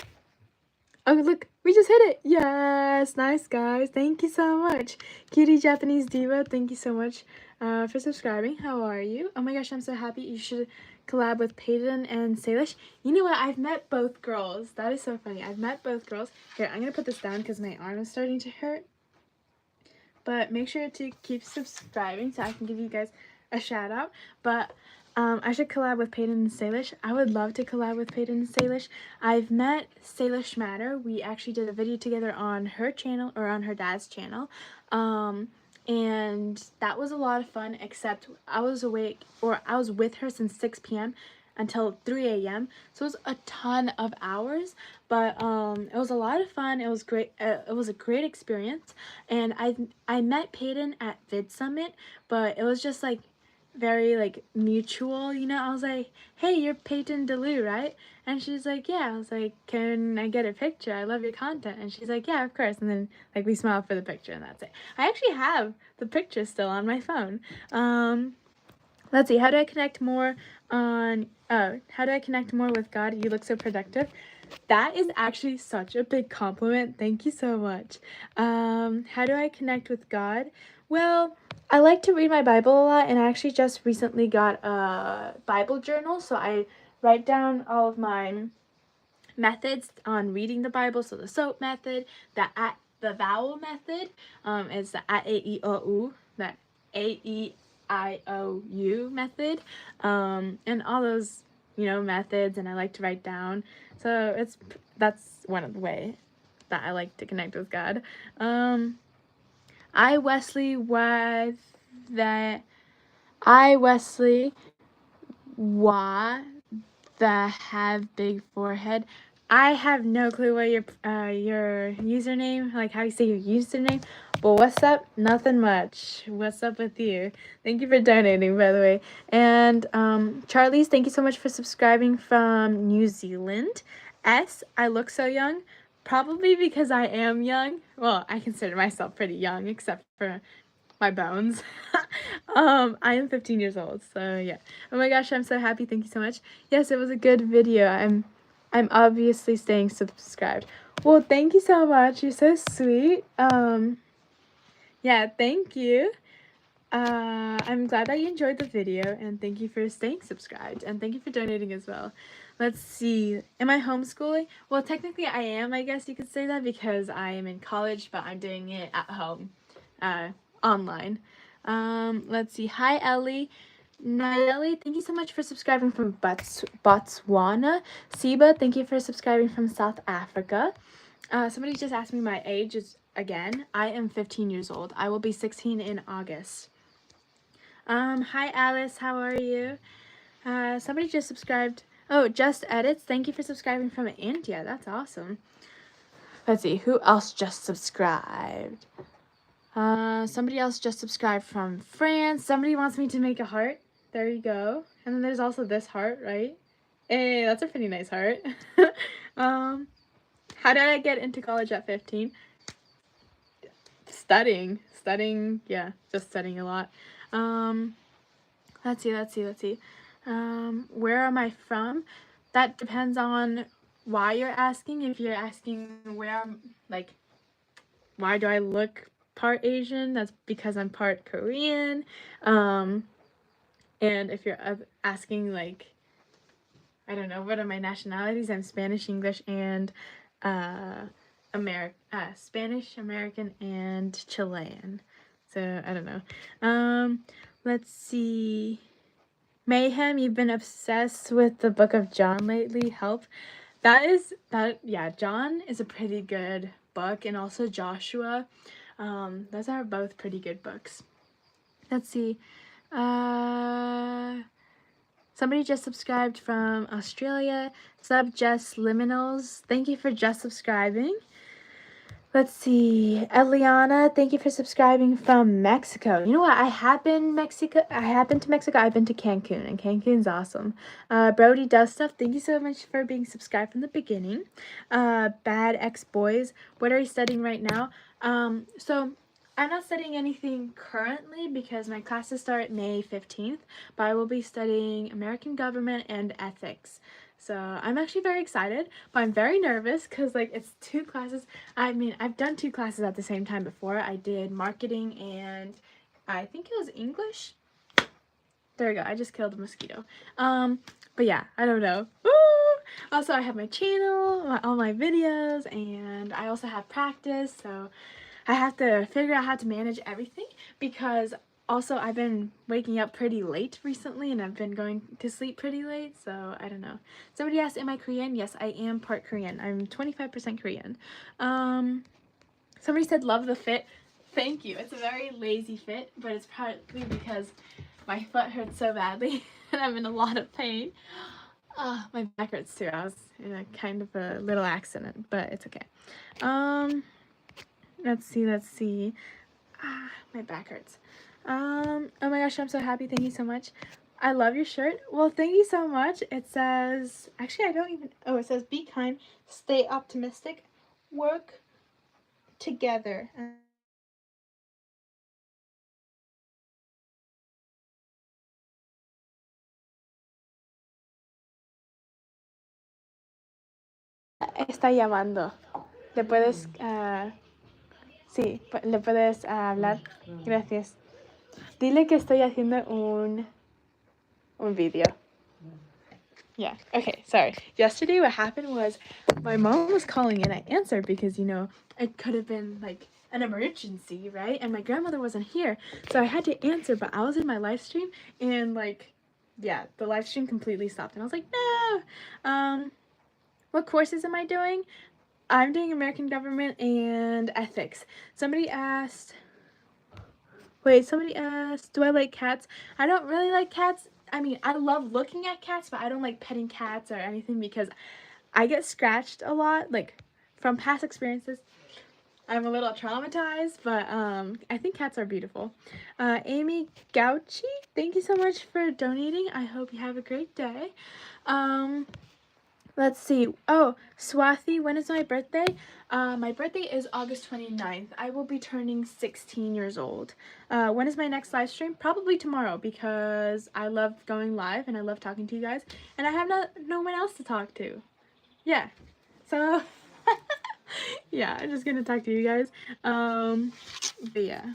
Oh, look, we just hit it. Yes, nice, guys. Thank you so much. Cutie Japanese Diva, thank you so much for subscribing. How are you? Oh my gosh, I'm so happy. You should collab with Peyton and Salish. You know what? I've met both girls. That is so funny. I've met both girls. Here, I'm going to put this down because my arm is starting to hurt. But make sure to keep subscribing so I can give you guys a shout out. But I should collab with Peyton and Salish. I would love to collab with Peyton and Salish. I've met Salish Matter. We actually did a video together on her channel, or on her dad's channel. And that was a lot of fun, except I was awake, or I was with her since 6 p.m. until 3 a.m. So it was a ton of hours, but it was a lot of fun. It was great. It was a great experience. And I met Peyton at Vid Summit, but it was just like very like mutual, you know. I was like, hey, you're Peyton DeLu, right? And she's like, yeah. I was like, can I get a picture? I love your content. And she's like, yeah, of course. And then like we smiled for the picture, and that's it. I actually have the picture still on my phone. Let's see, how do I connect more on, how do I connect more with God? You look so productive. That is actually such a big compliment. Thank you so much. How do I connect with God? Well, I like to read my Bible a lot, and I actually just recently got a Bible journal, so I write down all of my methods on reading the Bible. So the SOAP method, the vowel method is the A-E-I-O-U, the A-E-I-O-U method, and all those, you know, methods, and I like to write down. So that's one of the way that I like to connect with God. Wesley, what the have big forehead. I have no clue what your username, like how you say your username, but what's up? Nothing much. What's up with you? Thank you for donating, by the way. And Charlie's, thank you so much for subscribing from New Zealand. I look so young, probably because I am young. Well, I consider myself pretty young, except for my bones. I am 15 years old, so yeah. Oh my gosh, I'm so happy. Thank you so much. Yes, it was a good video. I'm obviously staying subscribed. Well, thank you so much. You're so sweet. Yeah, thank you. I'm glad that you enjoyed the video, and thank you for staying subscribed, and thank you for donating as well. Let's see. Am I homeschooling? Well, technically I am, I guess you could say that, because I am in college, but I'm doing it at home, online. Let's see. Hi, Ellie. Nayeli, thank you so much for subscribing from Botswana. Siba, thank you for subscribing from South Africa. Somebody just asked me my age again. I am 15 years old. I will be 16 in August. Hi, Alice. How are you? Somebody just subscribed. Oh, Just Edits. Thank you for subscribing from India. That's awesome. Let's see. Who else just subscribed? Somebody else just subscribed from France. Somebody wants me to make a heart. There you go. And then there's also this heart, right? Hey, that's a pretty nice heart. How did I get into college at 15? Studying, yeah, just studying a lot. Let's see. Where am I from? That depends on why you're asking. If you're asking where, like, why do I look part Asian, that's because I'm part Korean. And if you're asking, like, I don't know, what are my nationalities? I'm Spanish, English, and Spanish, American, and Chilean. So I don't know. Let's see. Mayhem, you've been obsessed with the Book of John lately. Help. Yeah, John is a pretty good book, and also Joshua. Those are both pretty good books. Let's see. Somebody just subscribed from Australia. Just Liminals. Thank you for just subscribing. Let's see. Eliana, thank you for subscribing from Mexico. You know what? I have been Mexico. I have been to Mexico. I've been to Cancun, and Cancun's awesome. Brody Does Stuff, thank you so much for being subscribed from the beginning. Bad Ex Boys, what are you studying right now? So I'm not studying anything currently because my classes start May 15th, but I will be studying American government and ethics. So I'm actually very excited, but I'm very nervous because like it's 2 classes. I mean, I've done 2 classes at the same time before. I did marketing and I think it was English. There we go. I just killed a mosquito. But yeah, I don't know. Woo! Also, I have my channel, all my videos, and I also have practice, so I have to figure out how to manage everything because also I've been waking up pretty late recently and I've been going to sleep pretty late, so I don't know. Somebody asked, am I Korean? Yes, I am part Korean. I'm 25% Korean. Somebody said, love the fit. Thank you. It's a very lazy fit, but it's probably because my foot hurts so badly and I'm in a lot of pain. My back hurts too. I was in a kind of a little accident, but it's okay. Let's see. My back hurts. Oh my gosh, I'm so happy. Thank you so much. I love your shirt. Well, thank you so much. It says, actually, I don't even, it says, be kind, stay optimistic, work together. Está llamando. ¿Le puedes, sí, le puedes hablar? Gracias. Dile que estoy haciendo un video. Yeah, okay, sorry. Yesterday what happened was my mom was calling and I answered because, you know, it could have been like an emergency, right? And my grandmother wasn't here, so I had to answer, but I was in my live stream and like, yeah, the live stream completely stopped and I was like, no! What courses am I doing? I'm doing American government and ethics. Somebody asked, do I like cats? I don't really like cats. I mean, I love looking at cats, but I don't like petting cats or anything because I get scratched a lot, like from past experiences. I'm a little traumatized, but I think cats are beautiful. Amy Gauchi, thank you so much for donating. I hope you have a great day. Let's see. Oh, Swathi, when is my birthday? My birthday is August 29th. I will be turning 16 years old. When is my next live stream? Probably tomorrow because I love going live and I love talking to you guys. And I have no one else to talk to. Yeah. So, yeah, I'm just going to talk to you guys. But yeah,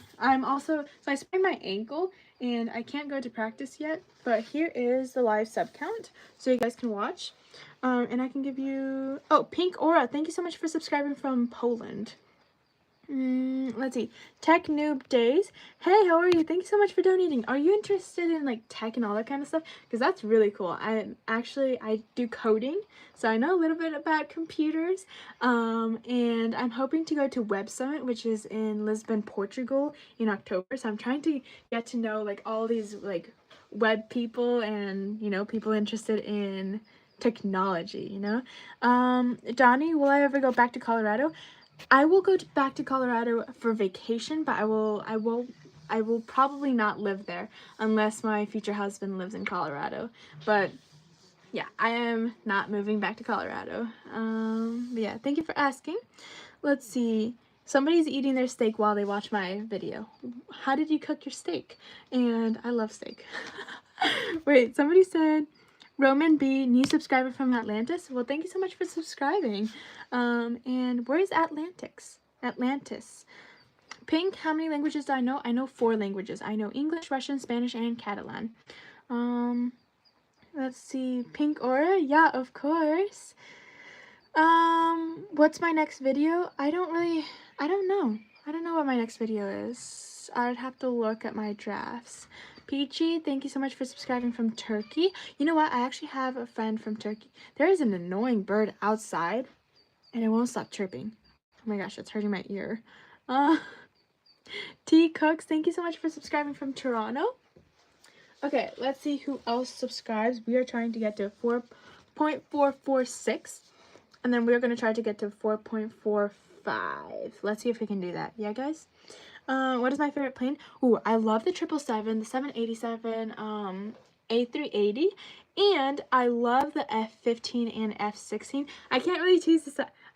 so I sprained my ankle and I can't go to practice yet. But here is the live sub count so you guys can watch. And I can give you, oh, Pink Aura, thank you so much for subscribing from Poland. Let's see, Tech Noob Days, hey, how are you? Thank you so much for donating. Are you interested in like tech and all that kind of stuff? Because that's really cool. I do coding, so I know a little bit about computers, and I'm hoping to go to Web Summit, which is in Lisbon, Portugal in October, so I'm trying to get to know like all these like web people and, you know, people interested in technology, you know. Donnie, will I ever go back to Colorado? I will go back to Colorado for vacation, but I will probably not live there unless my future husband lives in Colorado. But yeah, I am not moving back to Colorado. But yeah, thank you for asking. Let's see. Somebody's eating their steak while they watch my video. How did you cook your steak? And I love steak. Wait, somebody said, Roman B, new subscriber from Atlantis. Well, thank you so much for subscribing. And where is Atlantis? Pink, how many languages do I know? I know 4 languages. I know English, Russian, Spanish, and Catalan. Let's see. Pink Aura? Yeah, of course. What's my next video? I don't know. I don't know what my next video is. I'd have to look at my drafts. Peachy, thank you so much for subscribing from Turkey. You know what? I actually have a friend from Turkey. There is an annoying bird outside, and it won't stop chirping. Oh my gosh, it's hurting my ear. T Cooks, thank you so much for subscribing from Toronto. Okay, let's see who else subscribes. We are trying to get to 4.446. And then we're going to try to get to 4.45. 5. Let's see if we can do that. Yeah, guys? What is my favorite plane? Ooh, I love the 777, the 787, A380, and I love the F-15 and F-16. I can't really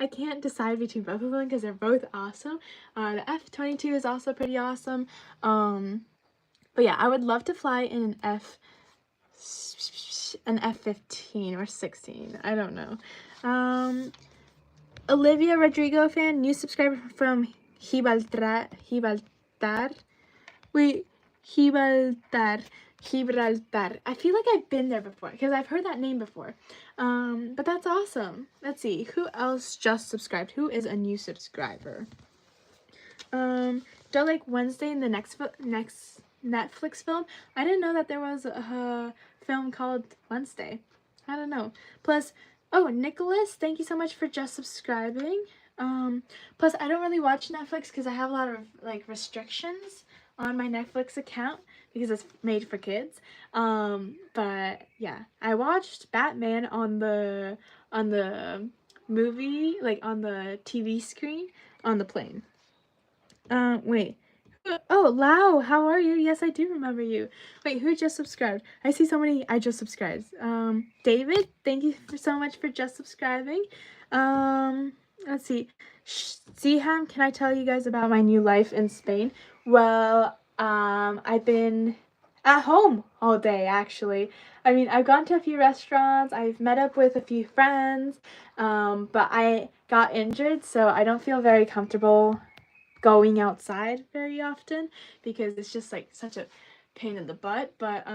I can't decide between both of them because they're both awesome. The F-22 is also pretty awesome. But yeah, I would love to fly in an F-15 or 16. I don't know. Olivia Rodrigo fan, new subscriber from Gibraltar. Wait, Gibraltar. I feel like I've been there before because I've heard that name before. But that's awesome. Let's see, who else just subscribed? Who is a new subscriber? Don't like Wednesday in the next Netflix film. I didn't know that there was a film called Wednesday. I don't know. Plus, oh, Nicholas, thank you so much for just subscribing. Plus, I don't really watch Netflix because I have a lot of like restrictions on my Netflix account because it's made for kids. But yeah, I watched Batman on the movie, like on the TV screen on the plane. Wait. Oh, Lau, how are you? Yes, I do remember you. Wait, who just subscribed? I see so many I just subscribed. David, thank you so much for just subscribing. Let's see. Ziham, can I tell you guys about my new life in Spain? Well, I've been at home all day, actually. I mean, I've gone to a few restaurants, I've met up with a few friends, but I got injured, so I don't feel very comfortable going outside very often because it's just like such a pain in the butt. But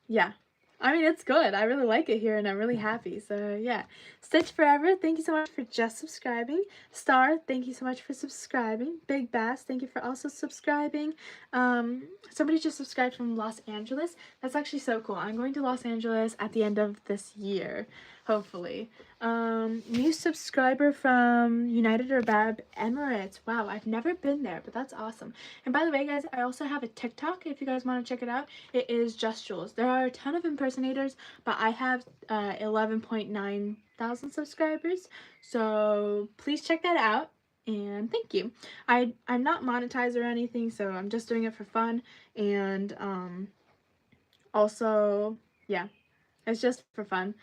yeah, I mean, it's good. I really like it here and I'm really happy. So yeah, Stitch Forever, thank you so much for just subscribing. Star, thank you so much for subscribing. Big Bass, thank you for also subscribing. Somebody just subscribed from Los Angeles. That's actually so cool. I'm going to Los Angeles at the end of this year, hopefully. New subscriber from United Arab Emirates. Wow, I've never been there, but that's awesome. And by the way, guys, I also have a TikTok if you guys want to check it out. It is Just Jules. There are a ton of impersonators, but I have 11.9 thousand subscribers, so please check that out. And thank you. I'm not monetized or anything, so I'm just doing it for fun. And also, yeah, it's just for fun.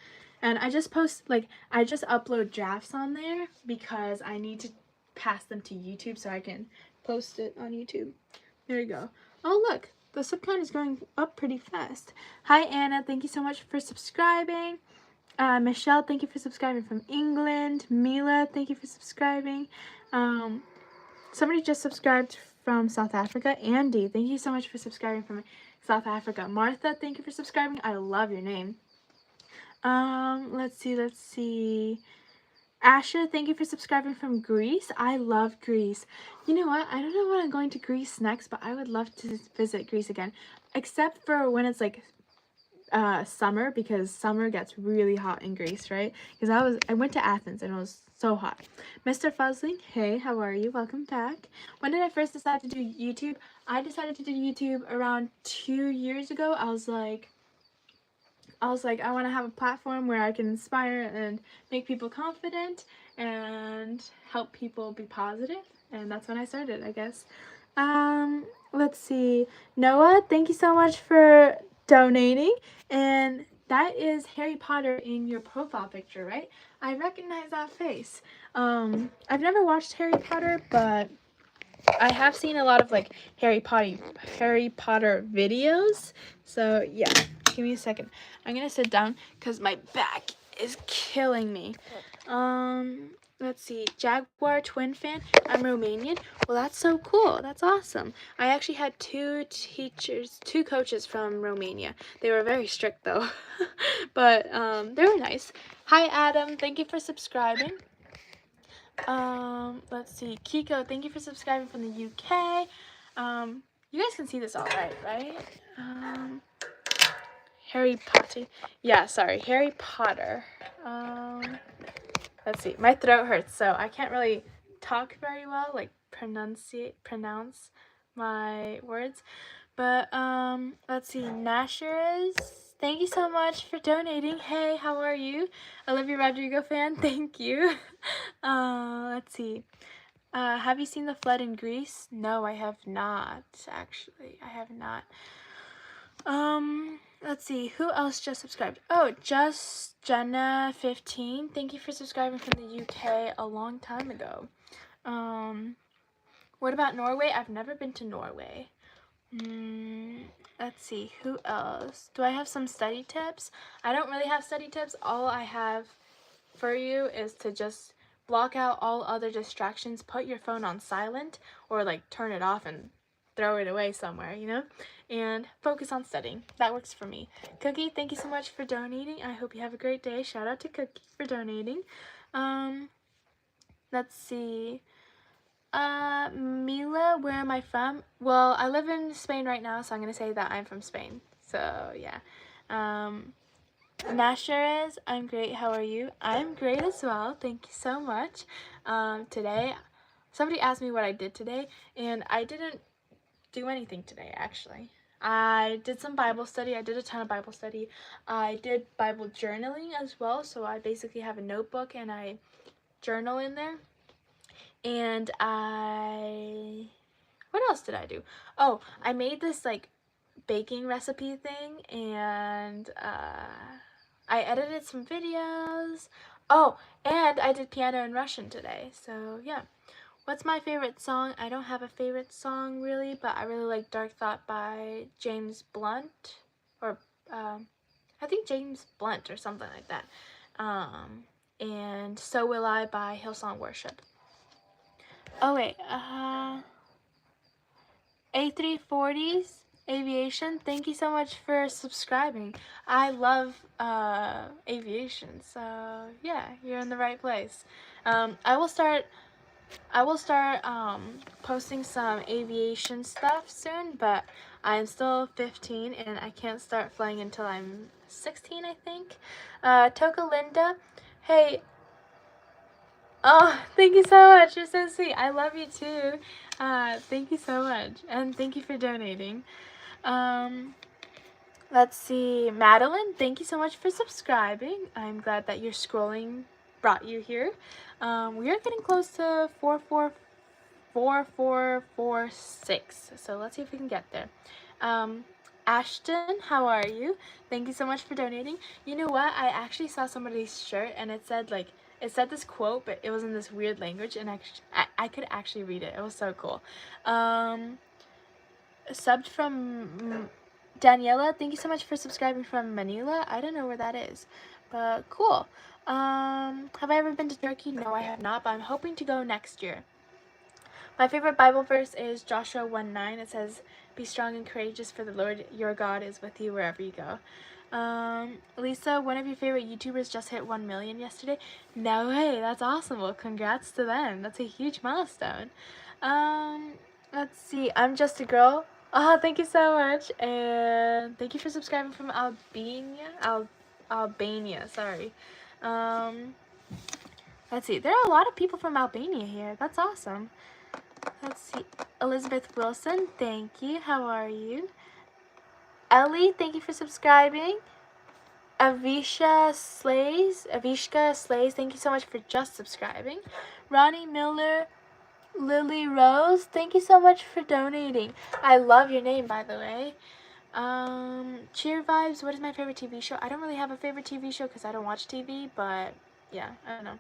And I just post, like, I just upload drafts on there because I need to pass them to YouTube so I can post it on YouTube. There you go. Oh, look, the sub count is going up pretty fast. Hi, Anna. Thank you so much for subscribing. Michelle, thank you for subscribing from England. Mila, thank you for subscribing. Somebody just subscribed from South Africa. Andy, thank you so much for subscribing from South Africa. Martha, thank you for subscribing. I love your name. Let's see. Asha, thank you for subscribing from Greece. I love Greece. You know what? I don't know when I'm going to Greece next, but I would love to visit Greece again. Except for when it's like summer, because summer gets really hot in Greece, right? Because I went to Athens and it was so hot. Mr. Fuzzling, hey, how are you? Welcome back. When did I first decide to do YouTube? I decided to do YouTube around 2 years ago. I was like, I want to have a platform where I can inspire and make people confident and help people be positive. And that's when I started, I guess. Let's see. Noah, thank you so much for donating. And that is Harry Potter in your profile picture, right? I recognize that face. I've never watched Harry Potter, but I have seen a lot of like Harry Potter videos. So yeah, give me a second. I'm gonna sit down because my back is killing me. Let's see. Jaguar twin fan. I'm Romanian. Well, that's so cool. That's awesome. I actually had two coaches from Romania. They were very strict though, but they were nice. Hi Adam. Thank you for subscribing. Let's see. Kiko, thank you for subscribing from the UK. You guys can see this all right? Harry Potter. Yeah, sorry. Harry Potter. Let's see. My throat hurts, so I can't really talk very well, like pronounce my words. But let's see. Nashers, Thank you so much for donating. Hey, how are you? Olivia Rodrigo fan, thank you. Let's see. Have you seen the flood in Greece? No, I have not, actually. I have not. Let's see. Who else just subscribed? Oh, just Jenna15. Thank you for subscribing from the UK a long time ago. What about Norway? I've never been to Norway. Let's see, who else? Do I have some study tips? I don't really have study tips. All I have for you is to just block out all other distractions. Put your phone on silent or like turn it off and throw it away somewhere, you know? And focus on studying. That works for me. Cookie, thank you so much for donating. I hope you have a great day. Shout out to Cookie for donating. Let's see. Mila, where am I from? Well, I live in Spain right now, so I'm gonna say that I'm from Spain. So, yeah. Nasher is, I'm great, how are you? I'm great as well, thank you so much. Today, somebody asked me what I did today, and I didn't do anything today, actually. I did some Bible study. I did a ton of Bible study. I did Bible journaling as well, so I basically have a notebook and I journal in there. And what else did I do? Oh, I made this like baking recipe thing, and I edited some videos. Oh, and I did piano in Russian today, so yeah. What's my favorite song? I don't have a favorite song really, but I really like Dark Thought by James Blunt, or I think James Blunt or something like that. And So Will I by Hillsong Worship. Oh wait, A340s Aviation, thank you so much for subscribing. I love aviation, so yeah, you're in the right place. I will start posting some aviation stuff soon, but I'm still 15 and I can't start flying until I'm 16, I think. Toka Linda, hey. Oh, thank you so much. You're so sweet. I love you too. Thank you so much. And thank you for donating. Let's see. Madeline, thank you so much for subscribing. I'm glad that your scrolling brought you here. We are getting close to 4446. So let's see if we can get there. Ashton, how are you? Thank you so much for donating. You know what? I actually saw somebody's shirt and it said like, it said this quote, but it was in this weird language, and I could actually read it. It was so cool. Subbed from Daniela. Thank you so much for subscribing from Manila. I don't know where that is, but cool. Have I ever been to Turkey? No, I have not, but I'm hoping to go next year. My favorite Bible verse is Joshua 1:9. It says, "Be strong and courageous, for the Lord your God is with you wherever you go." Lisa, one of your favorite YouTubers just hit 1 million yesterday. No way, that's awesome. Well, congrats to them. That's a huge milestone. Let's see. I'm just a girl. Oh, thank you so much, and thank you for subscribing from Albania. Sorry. Let's see. There are a lot of people from Albania here. That's awesome. Let's see. Elizabeth Wilson, thank you. How are you? Ellie, thank you for subscribing. Avishka Slays, thank you so much for just subscribing. Ronnie Miller, Lily Rose, thank you so much for donating. I love your name, by the way. Cheer Vibes, what is my favorite TV show? I don't really have a favorite TV show because I don't watch TV, but yeah, I don't know.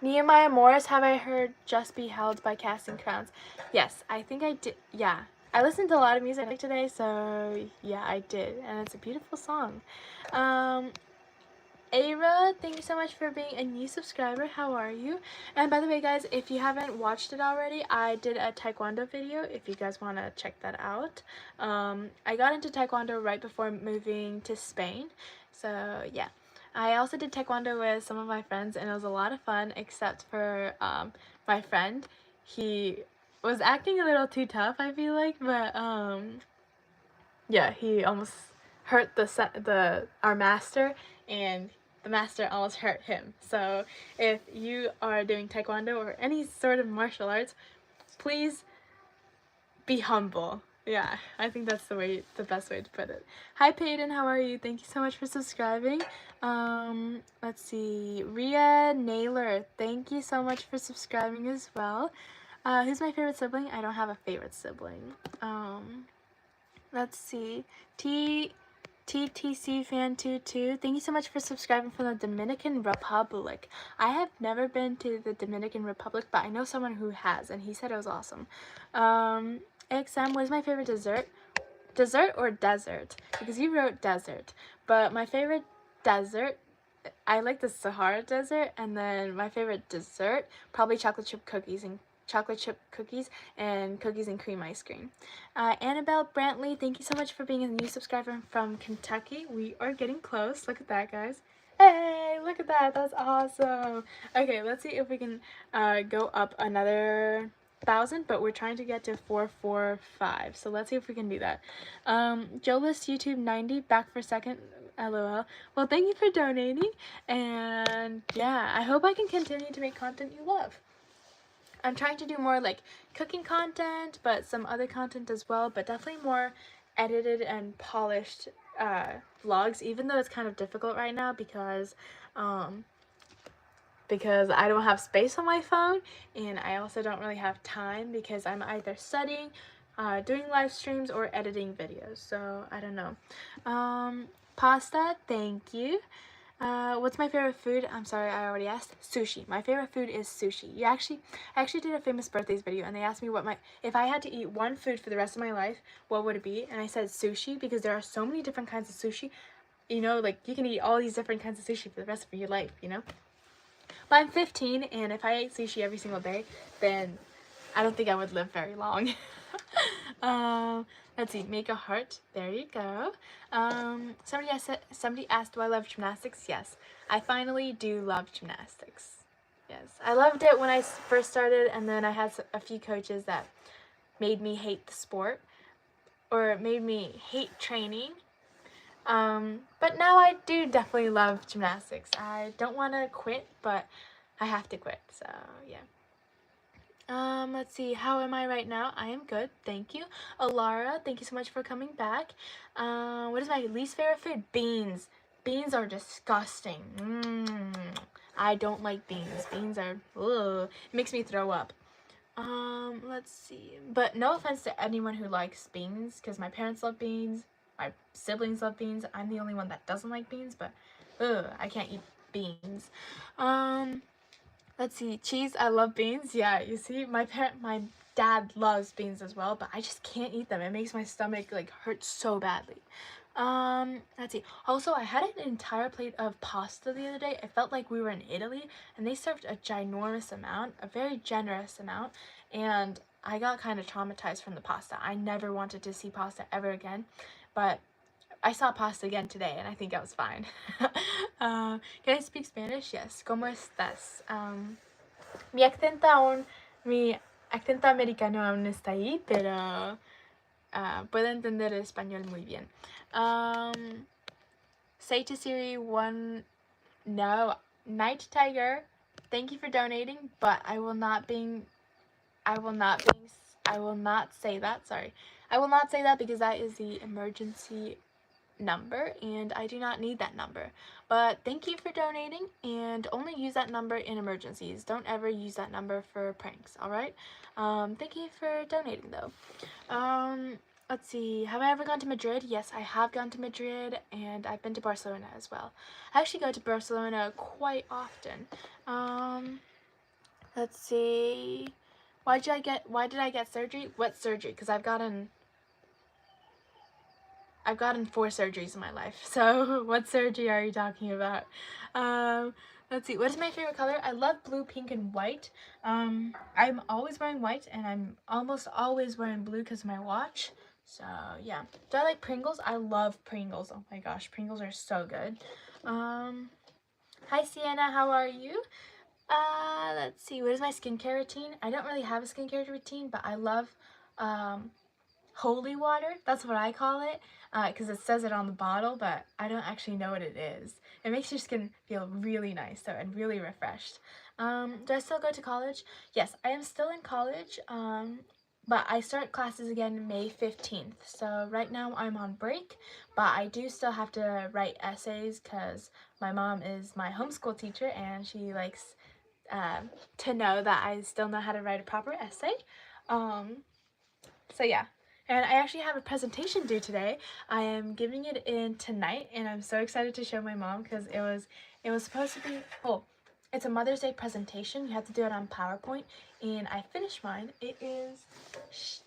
Nehemiah Morris, have I heard Just Be Held by Casting Crowns? Yes, I think I did. Yeah, I listened to a lot of music today, so yeah, I did, and it's a beautiful song. Aira, thank you so much for being a new subscriber. How are you? And by the way, guys, if you haven't watched it already, I did a Taekwondo video, if you guys want to check that out. I got into Taekwondo right before moving to Spain, so yeah. I also did Taekwondo with some of my friends, and it was a lot of fun, except for my friend. He was acting a little too tough, I feel like, but yeah, he almost hurt our master, and the master almost hurt him. So if you are doing Taekwondo or any sort of martial arts, please be humble. Yeah, I think that's the best way to put it. Hi Peyton, how are you? Thank you so much for subscribing. Let's see, Ria Naylor, thank you so much for subscribing as well. Who's my favorite sibling? I don't have a favorite sibling. Let's see, TTC fan 22, thank you so much for subscribing from the Dominican Republic. I have never been to the Dominican Republic, but I know someone who has, and he said it was awesome. XM, what is my favorite dessert? Dessert or desert? Because you wrote desert, but my favorite dessert, I like the Sahara Desert, and then my favorite dessert, probably chocolate chip cookies and cookies and cream ice cream. Annabelle Brantley, thank you so much for being a new subscriber from Kentucky. We are getting close. Look at that, guys. Hey, look at that. That's awesome. Okay, let's see if we can go up another 1,000, but we're trying to get to 445. So let's see if we can do that. Joelist YouTube 90, back for a second. LOL. Well, thank you for donating, and yeah, I hope I can continue to make content you love. I'm trying to do more like cooking content, but some other content as well, but definitely more edited and polished vlogs, even though it's kind of difficult right now because I don't have space on my phone, and I also don't really have time because I'm either studying, doing live streams, or editing videos, so I don't know. Pasta, thank you. What's my favorite food? I'm sorry, I already asked. Sushi. My favorite food is sushi. I actually did a famous birthdays video, and they asked me if I had to eat one food for the rest of my life, what would it be? And I said sushi, because there are so many different kinds of sushi. You know, like, you can eat all these different kinds of sushi for the rest of your life, you know? But I'm 15, and if I ate sushi every single day, then I don't think I would live very long. Let's see, make a heart. There you go. Somebody asked, do I love gymnastics? Yes, I finally do love gymnastics. Yes, I loved it when I first started, and then I had a few coaches that made me hate the sport, or made me hate training. But now I do definitely love gymnastics. I don't want to quit, but I have to quit, so yeah. Let's see, how am I right now? I am good, thank you. Alara, thank you so much for coming back. What is my least favorite food? Beans. Beans are disgusting. I don't like beans. Beans are, ugh, it makes me throw up. Let's see, but no offense to anyone who likes beans, because my parents love beans, my siblings love beans. I'm the only one that doesn't like beans, but ugh, I can't eat beans. Let's see, cheese, I love beans. Yeah, you see, my dad loves beans as well, but I just can't eat them. It makes my stomach like hurt so badly. Let's see. Also, I had an entire plate of pasta the other day. I felt like we were in Italy, and they served a ginormous amount, a very generous amount, and I got kind of traumatized from the pasta. I never wanted to see pasta ever again, but I saw pasta again today, and I think I was fine. Can I speak Spanish? Yes. ¿Cómo estás? Mi acento americano aún está ahí, pero puedo entender el español muy bien. Say to Siri one, no, Night Tiger, thank you for donating, but I will not say that, sorry. I will not say that because that is the emergency number, and I do not need that number. But thank you for donating, and only use that number in emergencies. Don't ever use that number for pranks, alright? Thank you for donating, though. Let's see, have I ever gone to Madrid? Yes, I have gone to Madrid, and I've been to Barcelona as well. I actually go to Barcelona quite often. Let's see, why did I get surgery? What surgery? Because I've gotten 4 surgeries in my life, so what surgery are you talking about? Let's see, what is my favorite color? I love blue, pink, and white. I'm always wearing white, and I'm almost always wearing blue because of my watch, so yeah. Do I like Pringles? I love Pringles. Oh my gosh, Pringles are so good. Hi Sienna, how are you? Let's see, what is my skincare routine? I don't really have a skincare routine, but I love, holy water, that's what I call it, because it says it on the bottle, but I don't actually know what it is. It makes your skin feel really nice, though, and really refreshed. Do I still go to college? Yes, I am still in college. but I start classes again May 15th. So right now I'm on break, but I do still have to write essays because my mom is my homeschool teacher and she likes to know that I still know how to write a proper essay. So yeah. And I actually have a presentation due today. I am giving it in tonight and I'm so excited to show my mom because it was supposed to be, oh, it's a Mother's Day presentation. You have to do it on PowerPoint and I finished mine. It is,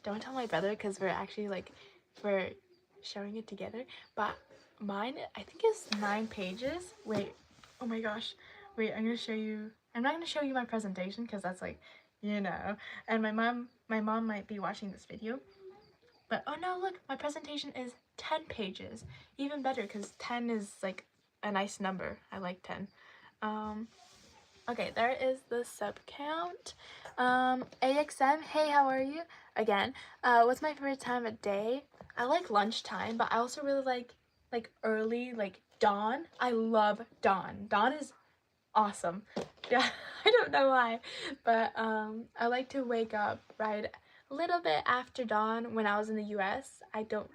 don't tell my brother because we're actually like, we're showing it together. But mine, I think is 9 pages. Wait, oh my gosh. Wait, I'm gonna show you, I'm not gonna show you my presentation because that's like, you know, and my mom might be watching this video. But oh no, look, my presentation is 10 pages. Even better because 10 is like a nice number. I like 10. Okay, there is the sub count. AXM, hey, how are you? Again, what's my favorite time of day? I like lunchtime, but I also really like early, like dawn. I love dawn. Dawn is awesome. Yeah, I don't know why, but I like to wake up right a little bit after dawn. When I was in the US, I don't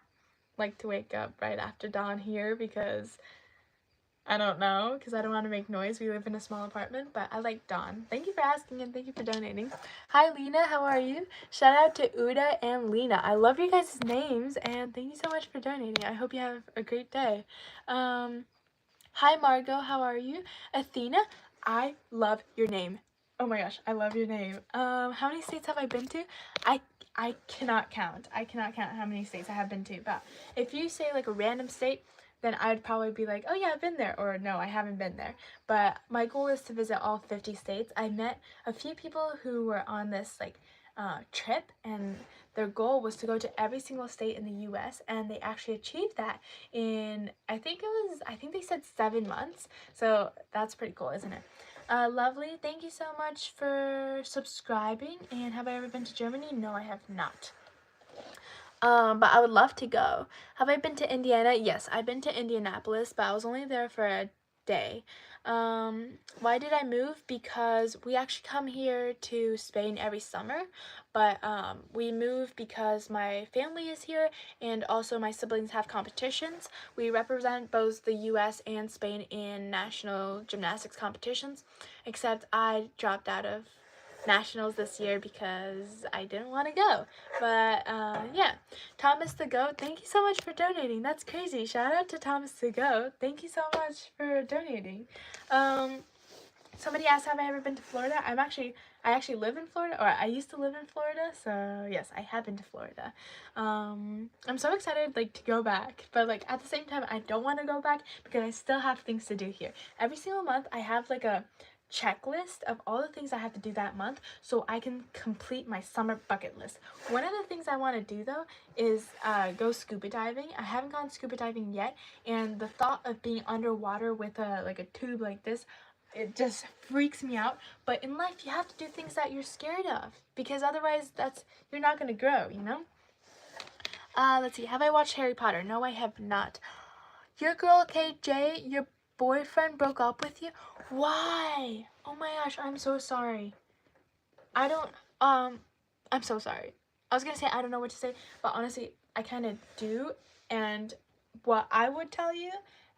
like to wake up right after dawn here because I don't know, because I don't want to make noise. We live in a small apartment, but I like dawn. Thank you for asking and thank you for donating. Hi Lena, how are you? Shout out to Uda and Lena. I love your guys' names and thank you so much for donating. I hope you have a great day. Hi Margot, how are you? Athena, I love your name. Oh my gosh, I love your name. How many states have I been to? I cannot count. I cannot count how many states I have been to. But if you say like a random state, then I'd probably be like, oh yeah, I've been there, or no, I haven't been there. But my goal is to visit all 50 states. I met a few people who were on this like trip, and their goal was to go to every single state in the US, and they actually achieved that in, I think they said 7 months. So that's pretty cool, isn't it? Lovely, thank you so much for subscribing. And have I ever been to Germany? No, I have not. But I would love to go. Have I been to Indiana? Yes, I've been to Indianapolis, but I was only there for a day. Why did I move? Because we actually come here to Spain every summer, but we moved because my family is here and also my siblings have competitions. We represent both the US and Spain in national gymnastics competitions, except I dropped out of nationals this year because I didn't want to go. But yeah, Thomas the Goat, thank you so much for donating. That's crazy. Shout out to Thomas the Goat. Thank you so much for donating. Somebody asked, have I ever been to Florida? I actually live in Florida, or I used to live in Florida, so yes, I have been to Florida. I'm so excited like to go back, but like at the same time I don't want to go back because I still have things to do here. Every single month I have like a checklist of all the things I have to do that month so I can complete my summer bucket list. One of the things I want to do though is go scuba diving. I haven't gone scuba diving yet, and the thought of being underwater with a tube like this, it just freaks me out. But in life you have to do things that you're scared of because otherwise you're not gonna grow, you know. Let's see, have I watched Harry Potter? No, I have not. Your girl KJ, your boyfriend broke up with you? Why? Oh my gosh, I'm so sorry. I'm so sorry. I was gonna say I don't know what to say, but honestly, I kind of do. And what I would tell you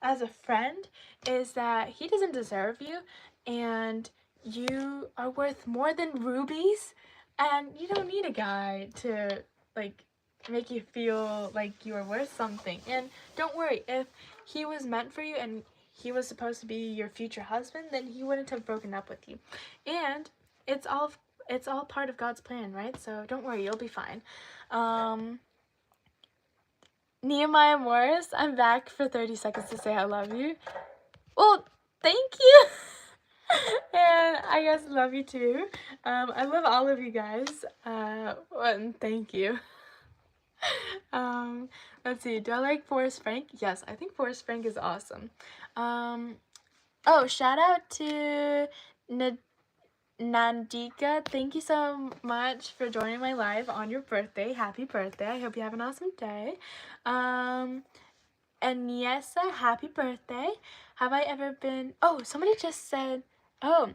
as a friend is that he doesn't deserve you, and you are worth more than rubies, and you don't need a guy to like make you feel like you are worth something. And don't worry, if he was meant for you and he was supposed to be your future husband, then he wouldn't have broken up with you. And it's all part of God's plan, right? So don't worry, you'll be fine. Nehemiah Morris, I'm back for 30 seconds to say I love you. Well, thank you. And I guess love you too. I love all of you guys. And thank you. Let's see, do I like Forrest Frank? Yes, I think Forrest Frank is awesome. Oh, shout out to Nandika, thank you so much for joining my live on your birthday. Happy birthday. I hope you have an awesome day. And Niesa, happy birthday. Have I ever been... Oh, somebody just said... Oh,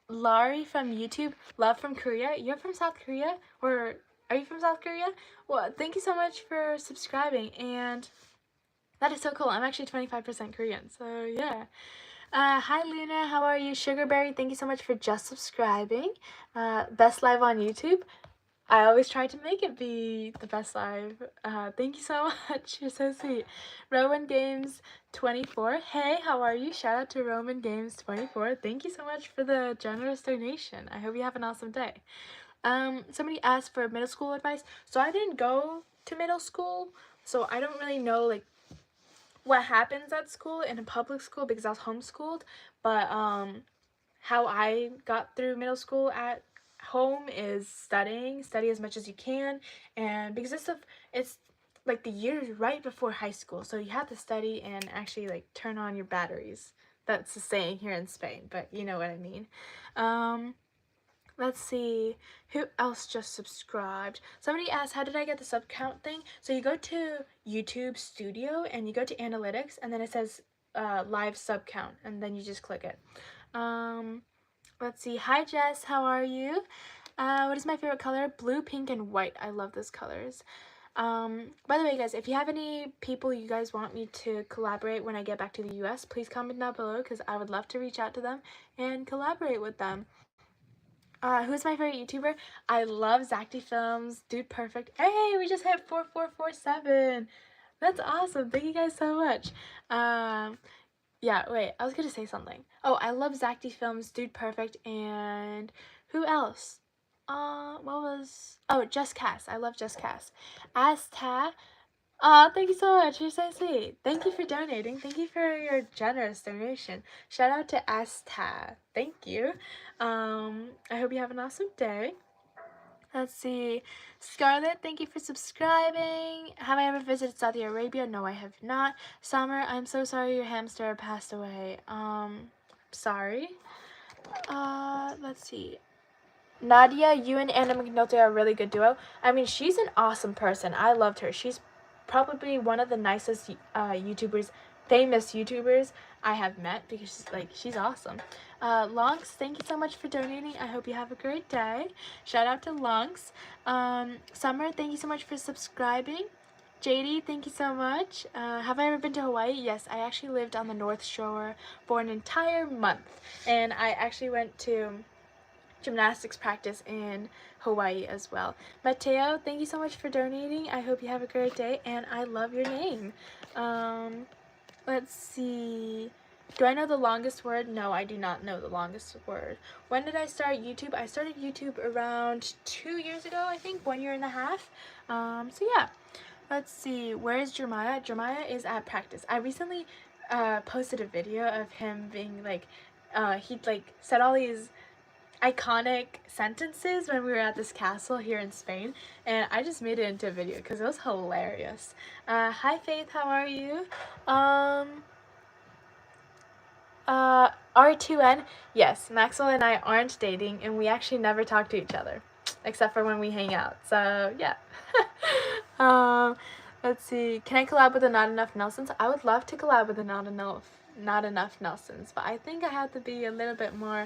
Laurie from YouTube, love from Korea. You're from South Korea? Or Are you from South Korea? Well, thank you so much for subscribing, and that is so cool. I'm actually 25% Korean, so yeah. Hi Luna, how are you? Sugarberry, thank you so much for just subscribing. Best live on YouTube. I always try to make it be the best live. Thank you so much. You're so sweet. Roman Games 24. Hey, how are you? Shout out to Roman Games 24. Thank you so much for the generous donation. I hope you have an awesome day. Somebody asked for middle school advice. So I didn't go to middle school, so I don't really know like what happens at school in a public school because I was homeschooled. But how I got through middle school at home is study as much as you can, and because it's like the years right before high school, so you have to study and actually like turn on your batteries. That's the saying here in Spain, but you know what I mean. Let's see, who else just subscribed? Somebody asked, how did I get the sub count thing? So you go to YouTube Studio and you go to analytics, and then it says live sub count, and then you just click it. Let's see. Hi Jess, how are you? What is my favorite color? Blue, pink, and white. I love those colors. By the way, guys, if you have any people you guys want me to collaborate when I get back to the US, please comment down below because I would love to reach out to them and collaborate with them. Who's my favorite YouTuber? I love Zacty Films, Dude Perfect. Hey, we just hit 4447. That's awesome. Thank you guys so much. Yeah, wait, I was gonna say something. Oh, I love Zacty Films, Dude Perfect, and who else? Just Cass. I love Just Cass. Asta. Thank you so much. You're so sweet. Thank you for donating. Thank you for your generous donation. Shout out to Asta. Thank you. I hope you have an awesome day. Let's see. Scarlett, thank you for subscribing. Have I ever visited Saudi Arabia? No, I have not. Summer, I'm so sorry your hamster passed away. Sorry. Let's see. Nadia, you and Anna McNulty are a really good duo. I mean, she's an awesome person. I loved her. She's probably one of the nicest famous YouTubers I have met because she's awesome. Lonks, thank you so much for donating. I hope you have a great day. Shout out to Lonks. Summer, thank you so much for subscribing. JD, thank you so much. Have I ever been to Hawaii? Yes, I actually lived on the North Shore for an entire month, and I actually went to gymnastics practice in Hawaii as well. Mateo, thank you so much for donating. I hope you have a great day, and I love your name. Let's see. Do I know the longest word? No, I do not know the longest word. When did I start YouTube? I started YouTube around 2 years ago, I think, 1.5 years. So yeah. Let's see. Where is Jeremiah? Jeremiah is at practice. I recently posted a video of him being he'd said all these iconic sentences when we were at this castle here in Spain, and I just made it into a video because it was hilarious. Hi Faith, how are you? R2N, yes, Maxwell and I aren't dating, and we actually never talk to each other except for when we hang out, so yeah. Let's see, can I collab with the Not Enough Nelsons? I would love to collab with the Not Enough Nelsons, but I think I have to be a little bit more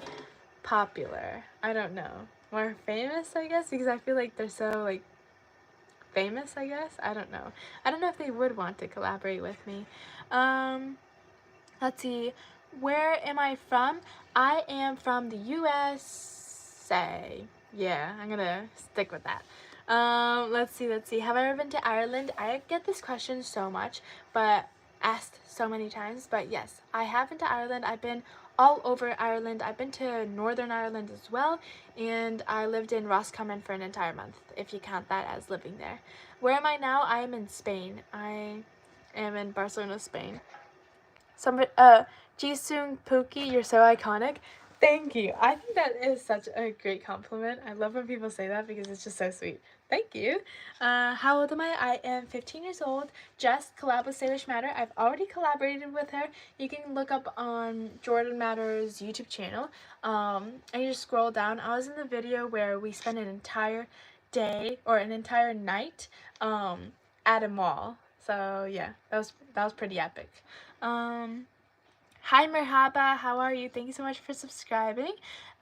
popular. I don't know. More famous, I guess, because I feel like they're so, famous, I guess. I don't know. I don't know if they would want to collaborate with me. Let's see. Where am I from? I am from the USA. Yeah, I'm gonna stick with that. Let's see. Have I ever been to Ireland? I get this question so much, but asked so many times, but yes, I have been to Ireland. I've been all over Ireland. I've been to Northern Ireland as well, and I lived in Roscommon for an entire month, if you count that as living there. Where am I now? I am in Spain. I am in Barcelona, Spain. Somebody, Jisung Pookie, you're so iconic. Thank you. I think that is such a great compliment. I love when people say that because it's just so sweet. Thank you. How old am I? I am 15 years old. Jess, collab with Salish Matter. I've already collaborated with her. You can look up on Jordan Matter's YouTube channel. And you just scroll down. I was in the video where we spent an entire day or an entire night at a mall. So yeah, that was pretty epic. Hi Merhaba, how are you? Thank you so much for subscribing.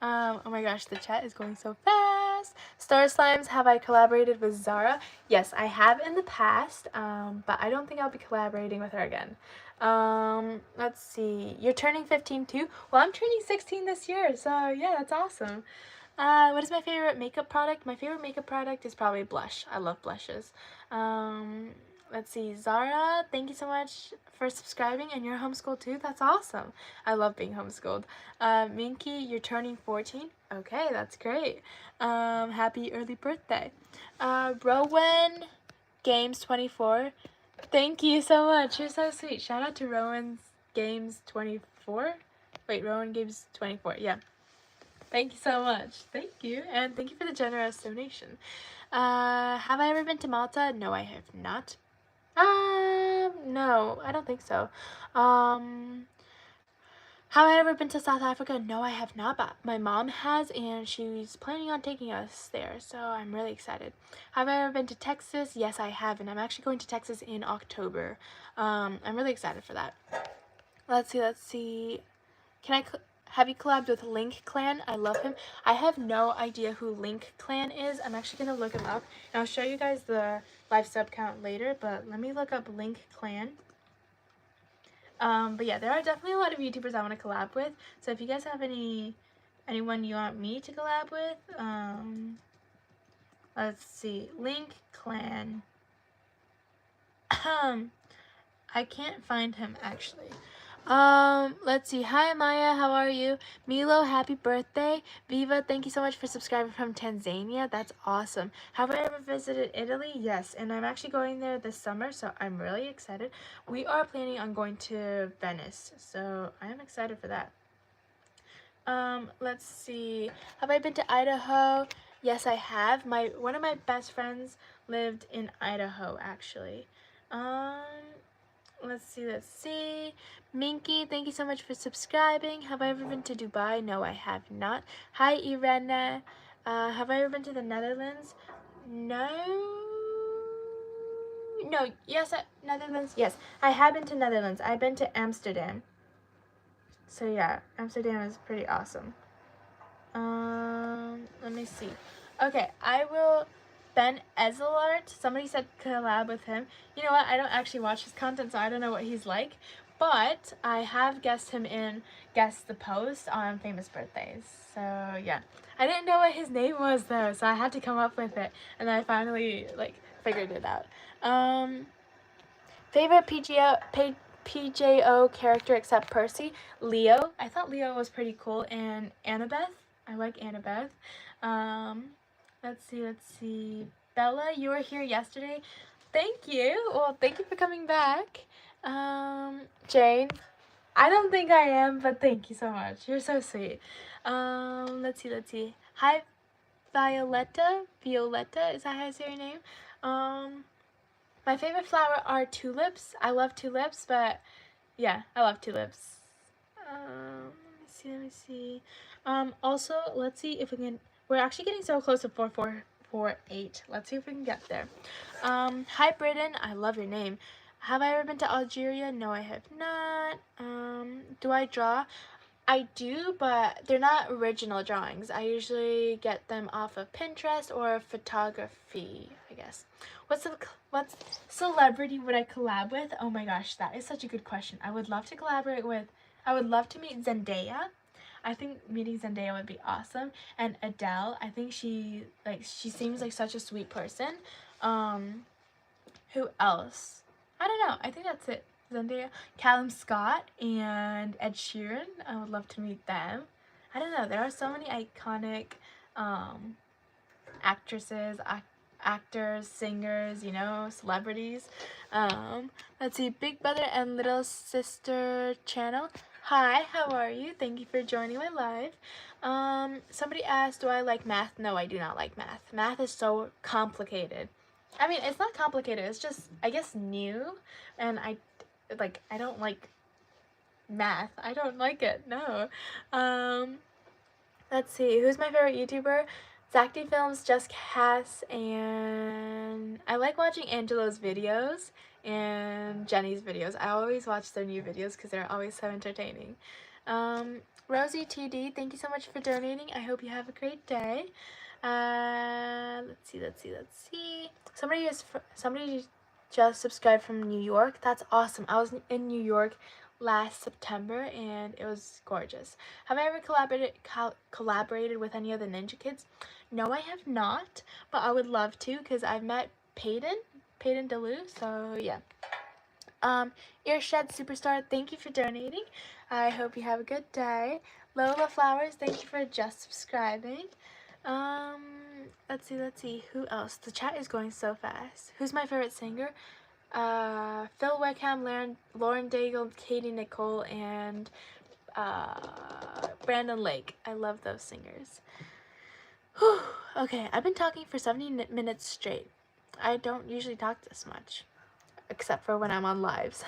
Oh my gosh, the chat is going so fast. Star Slimes, have I collaborated with Zara? Yes, I have in the past, but I don't think I'll be collaborating with her again. Let's see. You're turning 15 too? Well, I'm turning 16 this year, so yeah, that's awesome. What is my favorite makeup product? My favorite makeup product is probably blush. I love blushes. Let's see. Zara, thank you so much for subscribing, and you're homeschooled too? That's awesome. I love being homeschooled. Minky, you're turning 14? Okay, that's great. Happy early birthday. Rowan Games 24. Thank you so much. You're so sweet. Shout out to Rowan's Games 24. Wait, Rowan Games 24. Yeah. Thank you so much. Thank you. And thank you for the generous donation. Have I ever been to Malta? No, I have not. No, I don't think so. Have I ever been to South Africa? No, I have not, but my mom has, and she's planning on taking us there, so I'm really excited. Have I ever been to Texas? Yes, I have, and I'm actually going to Texas in October. I'm really excited for that. Let's see. Have you collabed with Link Clan? I love him. I have no idea who Link Clan is. I'm actually going to look him up, and I'll show you guys the live sub count later, but let me look up Link Clan. But yeah, there are definitely a lot of YouTubers I want to collab with, so if you guys have anyone you want me to collab with, let's see, Link Clan. I can't find him actually. Let's see. Hi Maya, how are you? Milo, happy birthday. Viva, thank you so much for subscribing from Tanzania. That's awesome. Have I ever visited Italy? Yes, and I'm actually going there this summer, so I'm really excited. We are planning on going to Venice, so I am excited for that. Let's see. Have I been to Idaho? Yes, I have. One of my best friends lived in Idaho actually. Let's see. Minky, thank you so much for subscribing. Have I ever been to Dubai? No, I have not. Hi, Irene. Have I ever been to the Netherlands? No. No, yes, Netherlands. Yes, I have been to Netherlands. I've been to Amsterdam. So yeah, Amsterdam is pretty awesome. Let me see. Okay, I will. Ben Ezelart, somebody said collab with him. You know what, I don't actually watch his content, so I don't know what he's like. But I have guessed him in Guess the Post on Famous Birthdays. So yeah. I didn't know what his name was though, so I had to come up with it. And then I finally figured it out. Favorite PJO character except Percy? Leo. I thought Leo was pretty cool. And Annabeth. I like Annabeth. Let's see. Bella, you were here yesterday. Thank you. Well, thank you for coming back. Jane. I don't think I am, but thank you so much. You're so sweet. Let's see. Hi, Violetta. Is that how you say your name? My favorite flower are tulips. I love tulips, but yeah, I love tulips. Let me see. Also, let's see if we can. We're actually getting so close to 4448. Let's see if we can get there. Hi, Britain. I love your name. Have I ever been to Algeria? No, I have not. Do I draw? I do, but they're not original drawings. I usually get them off of Pinterest or photography, I guess. What celebrity would I collab with? Oh my gosh, that is such a good question. I would love to meet Zendaya. I think meeting Zendaya would be awesome. And Adele, I think she seems like such a sweet person. Who else? I don't know. I think that's it. Zendaya, Callum Scott, and Ed Sheeran. I would love to meet them. I don't know. There are so many iconic actresses, actors, singers, celebrities. Let's see. Big Brother and Little Sister channel. Hi, how are you? Thank you for joining my live. Somebody asked, do I like math? No, I do not like math. Math is so complicated. I mean, it's not complicated. It's just, I guess, new. And I don't like math. I don't like it. No. Let's see. Who's my favorite YouTuber? Zacty Films, Just Cass, and I like watching Angelo's videos and Jenny's videos. I always watch their new videos because they're always so entertaining. Rosie TD, thank you so much for donating. I hope you have a great day. Let's see. Somebody just subscribed from New York. That's awesome. I was in New York last September and it was gorgeous. Have I ever collaborated with any of the Ninja Kids? No, I have not, but I would love to because I've met Peyton DeLu, so yeah. Earshed Superstar, thank you for donating. I hope you have a good day. Lola Flowers, thank you for just subscribing. Let's see, who else? The chat is going so fast. Who's my favorite singer? Phil Wickham, Lauren Daigle, Katie Nicole, and Brandon Lake. I love those singers. Whew. Okay, I've been talking for 70 minutes straight. I don't usually talk this much, except for when I'm on lives.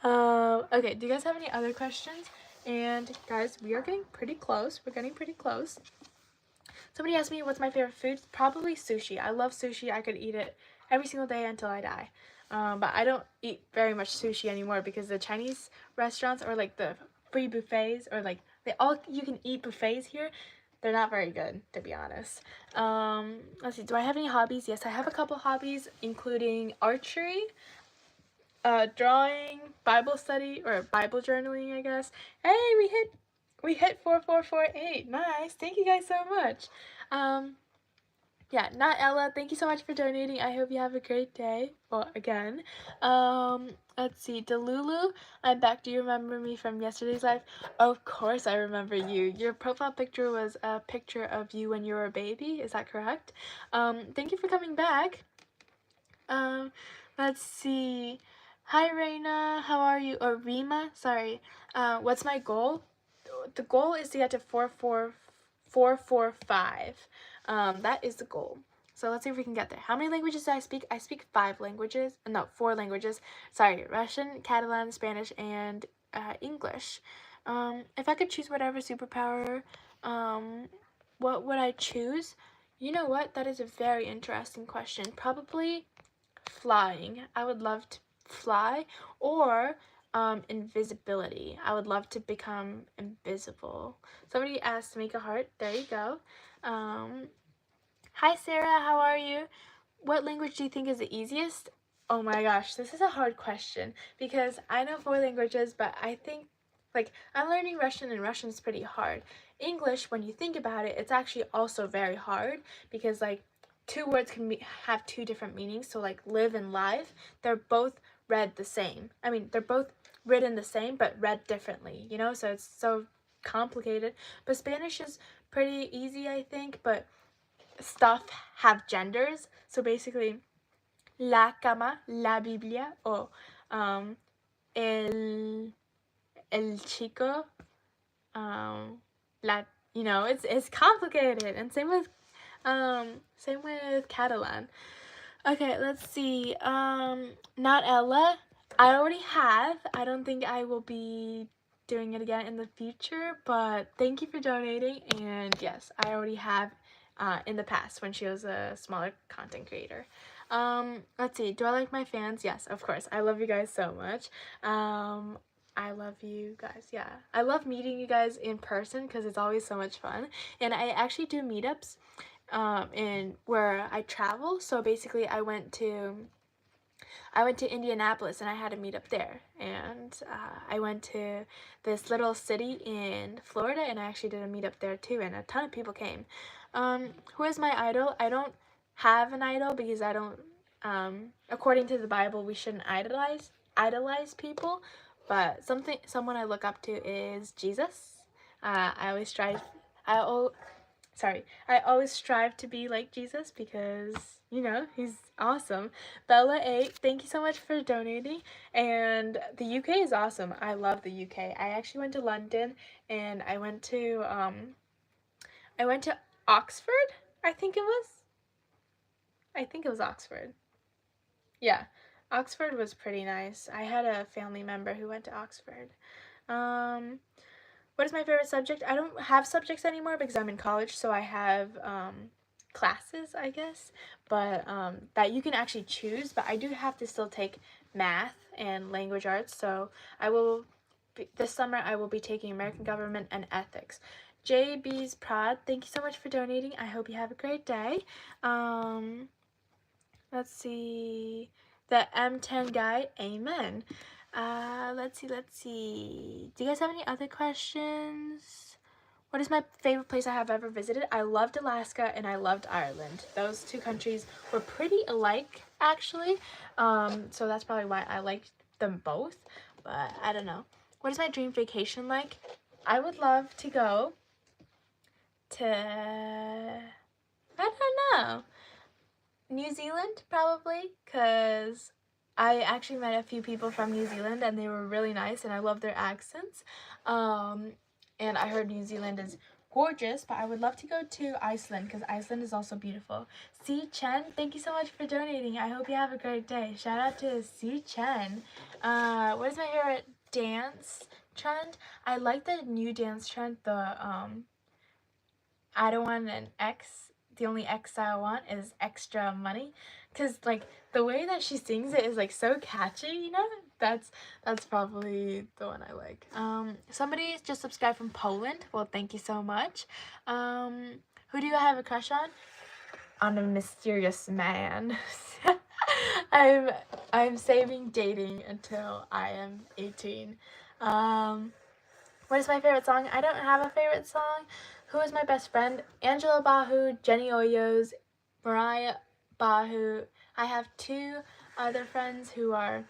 Okay, do you guys have any other questions? And guys, we are getting pretty close. We're getting pretty close. Somebody asked me what's my favorite food. Probably sushi. I love sushi. I could eat it every single day until I die. But I don't eat very much sushi anymore because the Chinese restaurants or like the free buffets or like the all you can eat buffets here, they're not very good, to be honest. Let's see, do I have any hobbies? Yes, I have a couple hobbies, including archery, drawing, Bible study, or Bible journaling, I guess. Hey, we hit 4448. Nice. Thank you guys so much. Yeah, not Ella. Thank you so much for donating. I hope you have a great day. Well, again. Let's see. Delulu, I'm back. Do you remember me from yesterday's live? Of course I remember you. Your profile picture was a picture of you when you were a baby. Is that correct? Thank you for coming back. Let's see. Hi, Reina. How are you? Or Rima. Sorry. What's my goal? The goal is to get to 445. That is the goal. So let's see if we can get there. How many languages do I speak? I speak 5 languages. No, 4 languages. Sorry, Russian, Catalan, Spanish, and English. If I could choose whatever superpower, what would I choose? You know what? That is a very interesting question. Probably flying. I would love to fly, or invisibility. I would love to become invisible. Somebody asked to make a heart. There you go. Hi Sarah, how are you? What language do you think is the easiest? Oh my gosh, this is a hard question because I know 4 languages, but I think like I'm learning Russian and Russian is pretty hard. English, when you think about it, it's actually also very hard because like 2 words can have 2 different meanings. So like live and live, they're both read the same. I mean, they're both written the same but read differently, you know? So it's so complicated. But Spanish is pretty easy, I think, but stuff have genders. So basically, la cama, la Biblia, o el chico, la, you know, it's complicated. And same with Catalan. Okay, let's see. Not Ella. I already have. I don't think I will be doing it again in the future, but thank you for donating. And yes, I already have in the past when she was a smaller content creator. Let's see. Do I like my fans? Yes, of course. I love you guys so much. I love you guys. Yeah, I love meeting you guys in person because it's always so much fun. And I actually do meetups in where I travel. So basically I went to Indianapolis and I had a meetup there, and I went to this little city in Florida and I actually did a meetup there too, and a ton of people came. Who is my idol? I don't have an idol because I don't according to the Bible we shouldn't idolize people, but someone I look up to is Jesus. I always strive to be like Jesus because, you know, he's awesome. Bella8, thank you so much for donating. And the UK is awesome. I love the UK. I actually went to London and I went to Oxford, I think it was Oxford. Yeah, Oxford was pretty nice. I had a family member who went to Oxford. What is my favorite subject? I don't have subjects anymore because I'm in college, so I have classes, I guess, but that you can actually choose, but I do have to still take math and language arts, so this summer I will be taking American Government and Ethics. JB's Prod, thank you so much for donating. I hope you have a great day. Let's see. The M10 guy, amen. Let's see. Do you guys have any other questions? What is my favorite place I have ever visited? I loved Alaska and I loved Ireland. Those two countries were pretty alike, actually. So that's probably why I liked them both. But I don't know. What is my dream vacation like? I would love to go to, I don't know, New Zealand, probably, because I actually met a few people from New Zealand and they were really nice and I love their accents. And I heard New Zealand is gorgeous, but I would love to go to Iceland because Iceland is also beautiful. C. Chen, thank you so much for donating. I hope you have a great day. Shout out to C. Chen. What is my favorite dance trend? I like the new dance trend, the I don't want an X. The only X I want is extra money, because like the way that she sings it is like so catchy, you know. That's probably the one I like. Somebody just subscribed from Poland. Well, thank you so much. Who do you have a crush on? On a mysterious man. I'm saving dating until I am 18. What is my favorite song? I don't have a favorite song. Who is my best friend? Angela Bahu, Jenny Oyos, Mariah Bahu. I have two other friends who are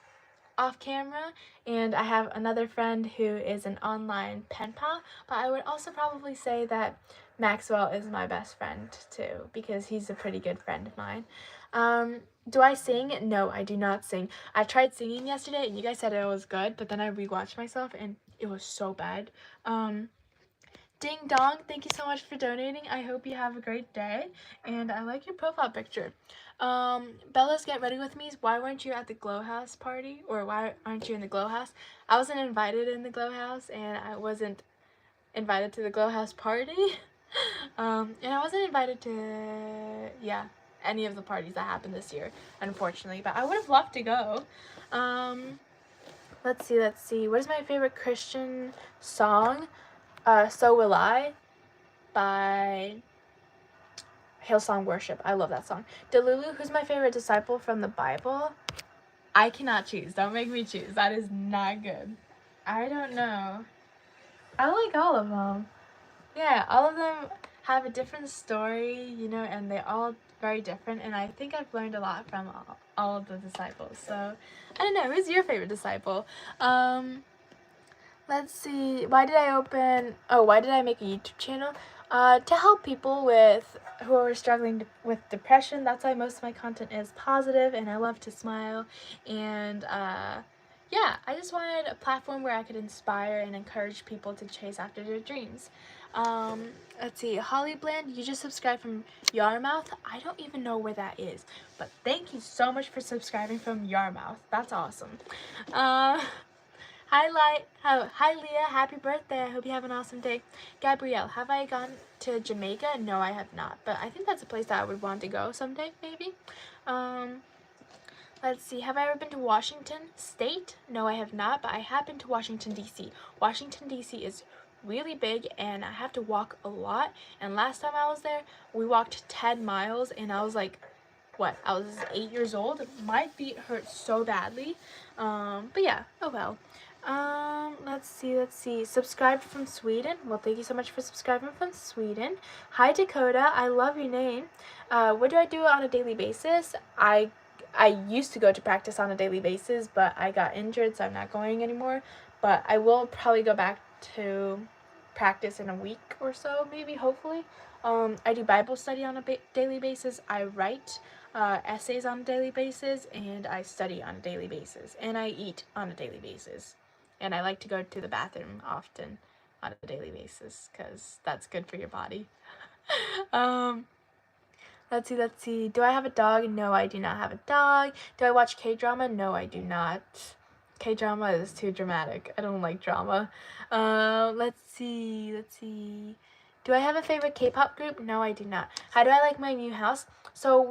off camera, and I have another friend who is an online pen pal, but I would also probably say that Maxwell is my best friend too, because he's a pretty good friend of mine. Do I sing? No, I do not sing. I tried singing yesterday and you guys said it was good, but then I rewatched myself and it was so bad. Ding Dong, thank you so much for donating. I hope you have a great day, and I like your profile picture. Bella's Get Ready With Me, why weren't you at the Glow House party? Or why aren't you in the Glow House? I wasn't invited in the Glow House, and I wasn't invited to the Glow House party. And I wasn't invited to, yeah, any of the parties that happened this year, unfortunately, but I would have loved to go. Let's see. What is my favorite Christian song? So Will I by Hillsong Worship. I love that song. Delulu, who's my favorite disciple from the Bible? I cannot choose. Don't make me choose. That is not good. I don't know. I like all of them. Yeah, all of them have a different story, you know, and they're all very different, and I think I've learned a lot from all of the disciples. So, I don't know. Who's your favorite disciple? Let's see. Why did I make a YouTube channel? To help people who are struggling with depression. That's why most of my content is positive, and I love to smile. And yeah, I just wanted a platform where I could inspire and encourage people to chase after their dreams. Let's see. Holly Bland, you just subscribed from Yarmouth. I don't even know where that is, but thank you so much for subscribing from Yarmouth. That's awesome. Hi Leah, happy birthday. I hope you have an awesome day. Gabrielle, have I gone to Jamaica? No, I have not, but I think that's a place that I would want to go someday, maybe. Let's see, have I ever been to Washington State? No, I have not, but I have been to Washington, D.C. Washington, D.C. is really big, and I have to walk a lot, and last time I was there, we walked 10 miles, and I was like, what, I was 8 years old? My feet hurt so badly, but yeah, oh well. Let's see. Subscribed from Sweden. Well, thank you so much for subscribing from Sweden. Hi, Dakota. I love your name. What do I do on a daily basis? I used to go to practice on a daily basis, but I got injured, so I'm not going anymore. But I will probably go back to practice in a week or so, maybe, hopefully. I do Bible study on a daily basis. I write essays on a daily basis, and I study on a daily basis, and I eat on a daily basis. And I like to go to the bathroom often on a daily basis because that's good for your body. Let's see. Do I have a dog? No, I do not have a dog. Do I watch K-drama? No, I do not. K-drama is too dramatic. I don't like drama. Let's see. Do I have a favorite K-pop group? No, I do not. How do I like my new house? So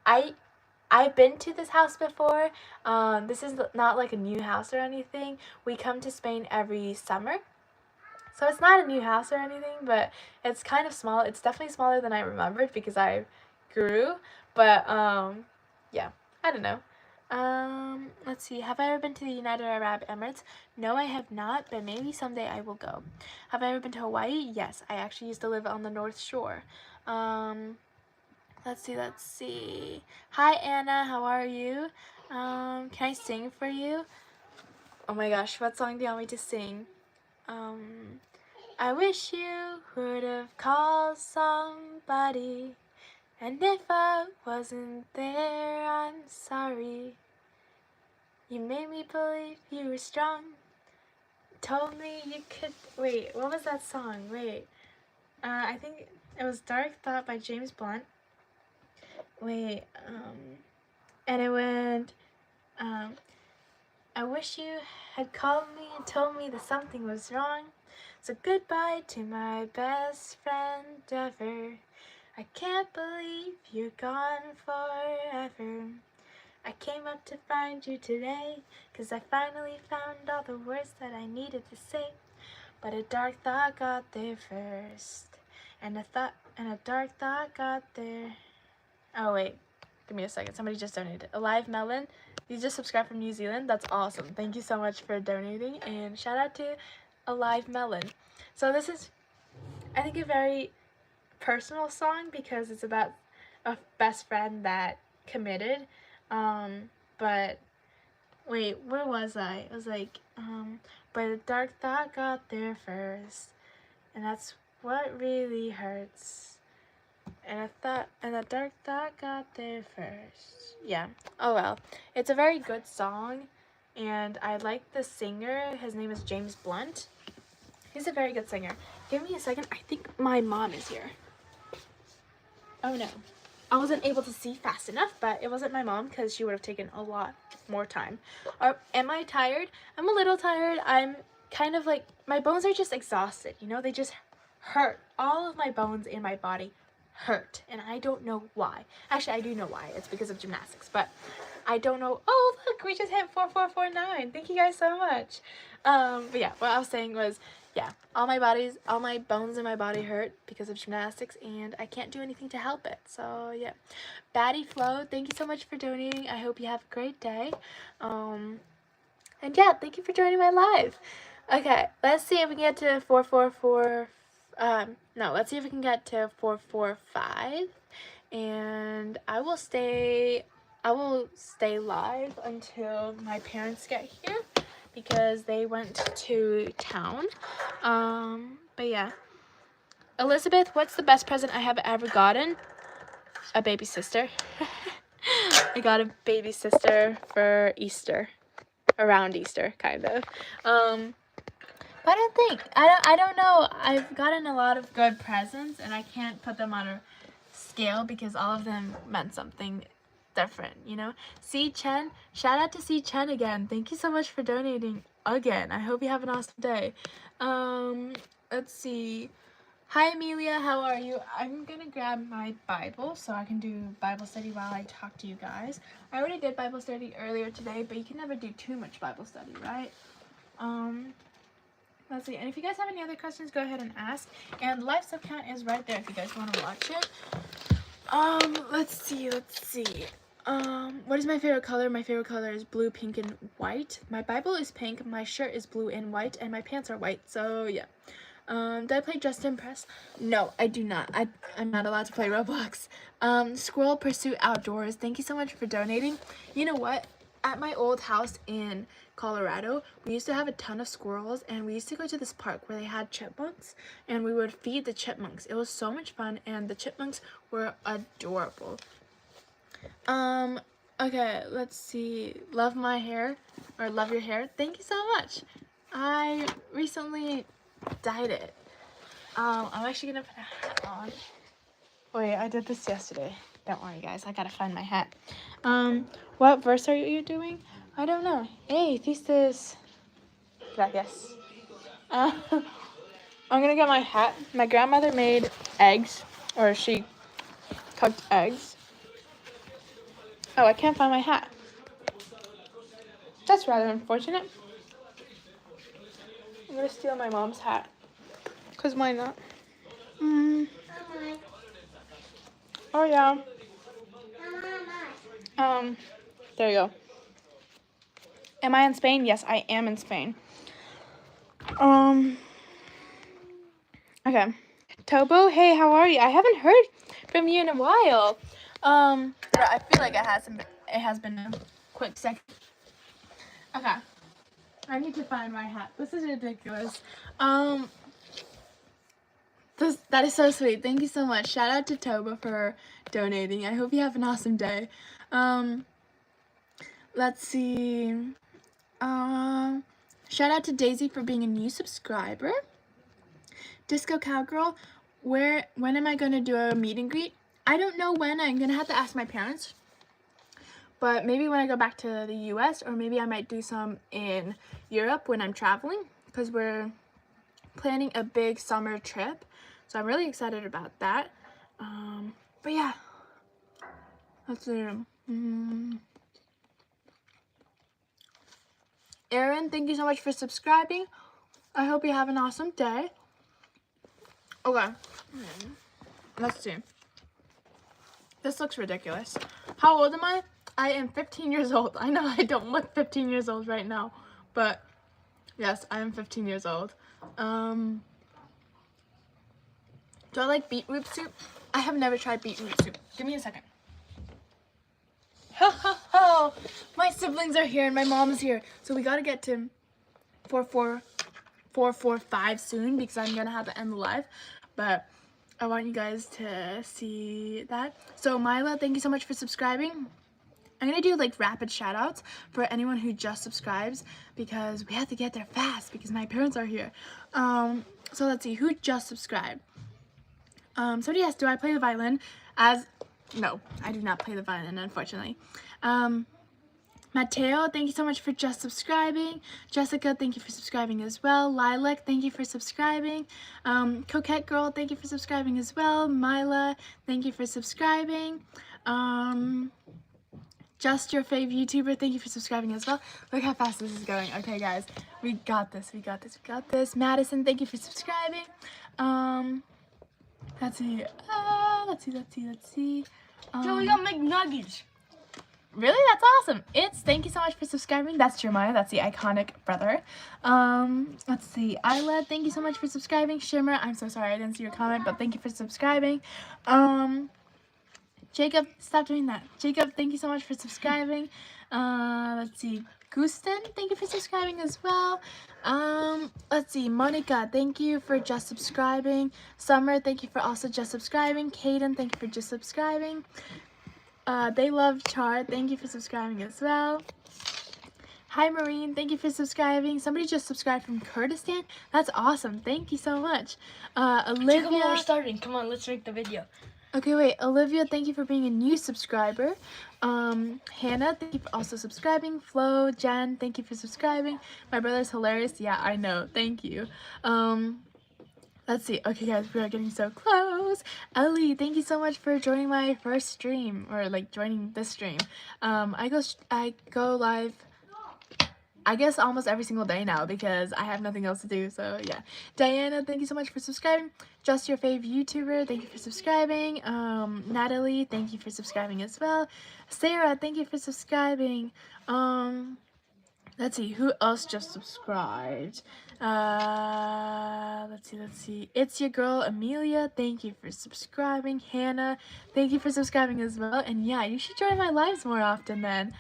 I've been to this house before. This is not like a new house or anything. We come to Spain every summer. So it's not a new house or anything, but it's kind of small. It's definitely smaller than I remembered because I grew. But yeah, I don't know. Let's see. Have I ever been to the United Arab Emirates? No, I have not, but maybe someday I will go. Have I ever been to Hawaii? Yes, I actually used to live on the North Shore. Let's see. Hi, Anna. How are you? Can I sing for you? Oh my gosh, what song do you want me to sing? I wish you would have called somebody, and if I wasn't there, I'm sorry. You made me believe you were strong, told me you could. Wait, what was that song? Wait, I think it was Dark Thought by James Blunt. Wait, and it went, I wish you had called me and told me that something was wrong. So goodbye to my best friend ever. I can't believe you're gone forever. I came up to find you today, 'cause I finally found all the words that I needed to say. But a dark thought got there first. And a dark thought got there. Oh wait, give me a second. Somebody just donated. Alive Melon, you just subscribed from New Zealand. That's awesome. Thank you so much for donating, and shout out to Alive Melon. So this is, I think, a very personal song because it's about a best friend that committed. But wait, where was I? It was like, but a dark thought got there first, and that's what really hurts. And a dark thought got there first. Yeah. Oh well. It's a very good song, and I like the singer. His name is James Blunt. He's a very good singer. Give me a second. I think my mom is here. Oh no. I wasn't able to see fast enough, but it wasn't my mom because she would have taken a lot more time. Am I tired? I'm a little tired. I'm kind of like, my bones are just exhausted, you know? They just hurt. All of my bones in my body hurt, and I don't know why. Actually, I do know why. It's because of gymnastics, but I don't know. Oh, look, we just hit 4449. Thank you guys so much. But yeah, what I was saying was, yeah, all my bones in my body hurt because of gymnastics, and I can't do anything to help it. So yeah, Batty Flo, thank you so much for donating. I hope you have a great day. And yeah, thank you for joining my live. Okay, let's see if we can get to 444. Let's see if we can get to 445, and I will stay live until my parents get here, because they went to town. But yeah. Elizabeth, what's the best present I have ever gotten? A baby sister. I got a baby sister for Easter. Around Easter, kind of. But I don't know. I've gotten a lot of good presents, and I can't put them on a scale because all of them meant something different, you know? C Chen, shout out to C Chen again. Thank you so much for donating again. I hope you have an awesome day. Let's see. Hi Amelia, how are you? I'm gonna grab my Bible so I can do Bible study while I talk to you guys. I already did Bible study earlier today, but you can never do too much Bible study, right? Let's see, and if you guys have any other questions, go ahead and ask. And live sub count is right there if you guys want to watch it. Let's see. What is my favorite color? My favorite color is blue, pink, and white. My Bible is pink, my shirt is blue and white, and my pants are white, so yeah. Do I play Just to Impress? No, I do not. I'm not allowed to play Roblox. Squirrel Pursuit Outdoors, thank you so much for donating. You know what? At my old house in Colorado, we used to have a ton of squirrels, and we used to go to this park where they had chipmunks, and we would feed the chipmunks. It was so much fun, and the chipmunks were adorable. Okay, let's see. Love my hair, or love your hair. Thank you so much. I recently dyed it. I'm actually gonna put a hat on. Wait, I did this yesterday. Don't worry, guys. I gotta find my hat. What verse are you doing? I don't know. Hey, this is... Gracias. I'm gonna get my hat. My grandmother made eggs, or she cooked eggs. Oh, I can't find my hat. That's rather unfortunate. I'm gonna steal my mom's hat. Cause why not? Oh yeah. There you go. Am I in Spain? Yes, I am in Spain. Okay. Tobo, hey, how are you? I haven't heard from you in a while. But I feel like it has been a quick second. Okay. I need to find my hat. This is ridiculous. That is so sweet. Thank you so much. Shout out to Toba for donating. I hope you have an awesome day. Let's see. Shout out to Daisy for being a new subscriber. Disco Cowgirl, when am I going to do a meet and greet? I don't know when. I'm going to have to ask my parents. But maybe when I go back to the US, or maybe I might do some in Europe when I'm traveling, because we're planning a big summer trip. So I'm really excited about that. But yeah. Let's see. Erin, thank you so much for subscribing. I hope you have an awesome day. Okay. Let's see. This looks ridiculous. How old am I? I am 15 years old. I know I don't look 15 years old right now, but yes, I am 15 years old. Do I like beetroot soup? I have never tried beetroot soup. Give me a second. Ho ho ho! My siblings are here and my mom is here. So we gotta get to 445 soon because I'm gonna have to end the live. But I want you guys to see that. So Mila, thank you so much for subscribing. I'm gonna do like rapid shout outs for anyone who just subscribes because we have to get there fast because my parents are here. So let's see, who just subscribed? Somebody asked, do I play the violin? No, I do not play the violin, unfortunately. Mateo, thank you so much for just subscribing. Jessica, thank you for subscribing as well. Lilac, thank you for subscribing. Coquette Girl, thank you for subscribing as well. Mila, thank you for subscribing. Just Your Fave YouTuber, thank you for subscribing as well. Look how fast this is going. Okay, guys, we got this, we got this, we got this. Madison, thank you for subscribing. Let's see. Let's see. So we got McNuggets. Really? That's awesome. Thank you so much for subscribing. That's Jeremiah. That's the iconic brother. Let's see. Isla, thank you so much for subscribing. Shimmer, I'm so sorry I didn't see your comment, but thank you for subscribing. Jacob, stop doing that. Jacob, thank you so much for subscribing. Let's see. Gusten, thank you for subscribing as well. Let's see. Monica, thank you for just subscribing. Summer, thank you for also just subscribing. Kaden, thank you for just subscribing. They Love Char, thank you for subscribing as well. Hi Marine, thank you for subscribing. Somebody just subscribed from Kurdistan. That's awesome. Thank you so much. Olivia. Come on, we're starting. Come on, let's make the video. Okay, wait. Olivia, thank you for being a new subscriber. Hannah, thank you for also subscribing. Flo, Jen, thank you for subscribing. My brother's hilarious. Yeah, I know. Thank you. Let's see. Okay, guys, we are getting so close. Ellie, thank you so much for joining my first stream, or like joining this stream. I go live, I guess almost every single day now because I have nothing else to do. So yeah. Diana, thank you so much for subscribing. Just Your Fave YouTuber, thank you for subscribing. Natalie, thank you for subscribing as well. Sarah, thank you for subscribing. Let's see, who else just subscribed? Let's see. It's your girl, Amelia. Thank you for subscribing. Hannah, thank you for subscribing as well. And yeah, you should join my lives more often then.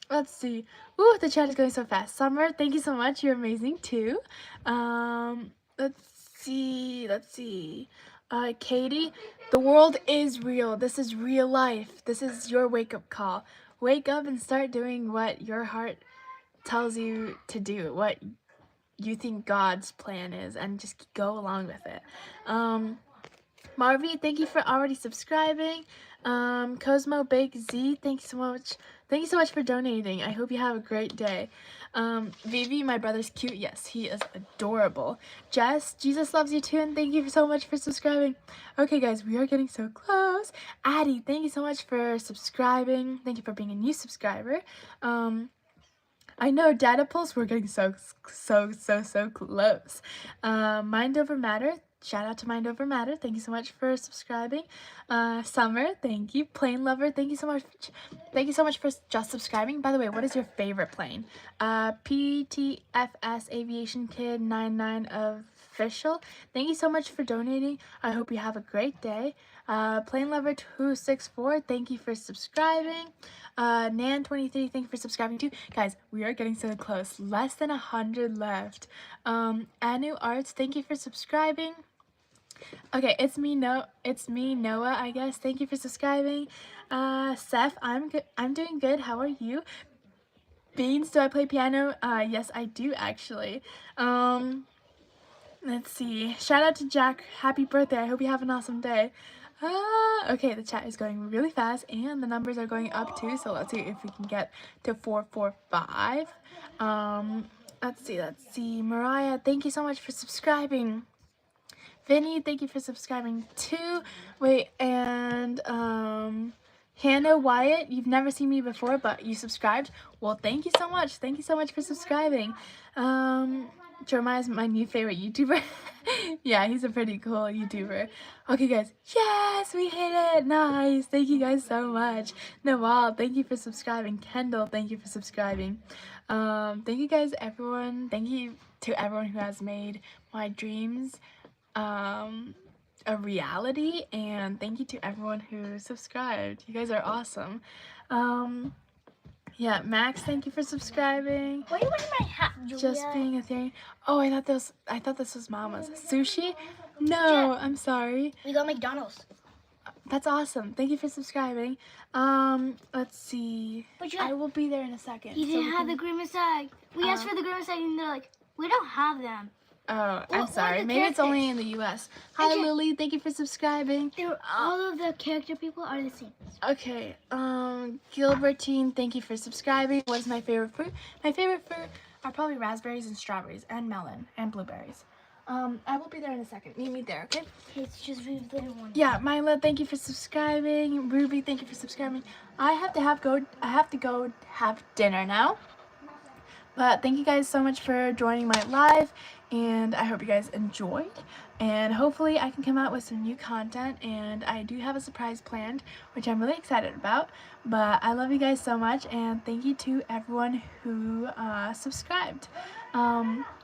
Let's see. Ooh, the chat is going so fast. Summer, thank you so much. You're amazing too. Let's see. Katie, the world is real. This is real life. This is your wake-up call. Wake up and start doing what your heart tells you to do, what you think God's plan is, and just go along with it. Marvy, thank you for already subscribing. Cosmo Bake Z, thank you so much. Thank you so much for donating. I hope you have a great day. Vivi, my brother's cute. Yes, he is adorable. Jess, Jesus loves you too, and thank you so much for subscribing. Okay, guys, we are getting so close. Addie, thank you so much for subscribing. Thank you for being a new subscriber. I know, Data Pulse, we're getting so close. Mind Over Matter, shout out to Mind Over Matter. Thank you so much for subscribing. Summer, thank you. Plane Lover, thank you so much. Thank you so much for just subscribing. By the way, what is your favorite plane? PTFS Aviation Kid 99 Official, thank you so much for donating. I hope you have a great day. Plane Lover 264, thank you for subscribing. Nan23, thank you for subscribing too. Guys, we are getting so close. Less than 100 left. Anu Arts, thank you for subscribing. Okay, it's me, Noah, I guess. Thank you for subscribing. Seth, I'm good. I'm doing good. How are you? Beans, do I play piano? Yes, I do actually. Let's see. Shout out to Jack. Happy birthday. I hope you have an awesome day. Okay, the chat is going really fast and the numbers are going up too, so let's see if we can get to 445. Let's see. Mariah, thank you so much for subscribing. Vinny, thank you for subscribing too. Wait, and Hannah Wyatt, you've never seen me before, but you subscribed. Well, thank you so much. Thank you so much for subscribing. Jeremiah's my new favorite YouTuber. Yeah, he's a pretty cool YouTuber. Okay, guys. Yes, we hit it. Nice. Thank you guys so much. Nawal, thank you for subscribing. Kendall, thank you for subscribing. Thank you guys, everyone. Thank you to everyone who has made my dreams a reality, and thank you to everyone who subscribed. You guys are awesome. Yeah, Max, thank you for subscribing. Why are you wearing my hat, Julia? Just being a thing. Oh, I thought this was Mama's. Sushi? No, Yeah. I'm sorry. We got McDonald's. That's awesome. Thank you for subscribing. Let's see. But I will be there in a second. You didn't have the grimace tag. We asked for the grimace tag and they're like, we don't have them. Oh, I'm What sorry. the Maybe it's only characters? in the US. Hi, Okay. Lily. Thank you for subscribing. All of the character people are the same. Okay, Gilbertine, thank you for subscribing. What is my favorite fruit? My favorite fruit are probably raspberries and strawberries and melon and blueberries. I will be there in a second. Meet me there, okay? It's just really little one. Yeah, Mila, thank you for subscribing. Ruby, thank you for subscribing. I have to go have dinner now. But thank you guys so much for joining my live, and I hope you guys enjoyed. And hopefully I can come out with some new content, and I do have a surprise planned, which I'm really excited about. But I love you guys so much, and thank you to everyone who subscribed.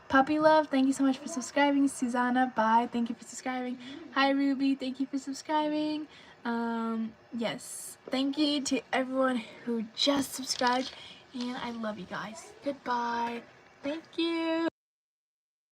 Puppy Love, thank you so much for subscribing. Susanna, bye, thank you for subscribing. Hi Ruby, thank you for subscribing. Yes, thank you to everyone who just subscribed, and I love you guys. Goodbye. Thank you.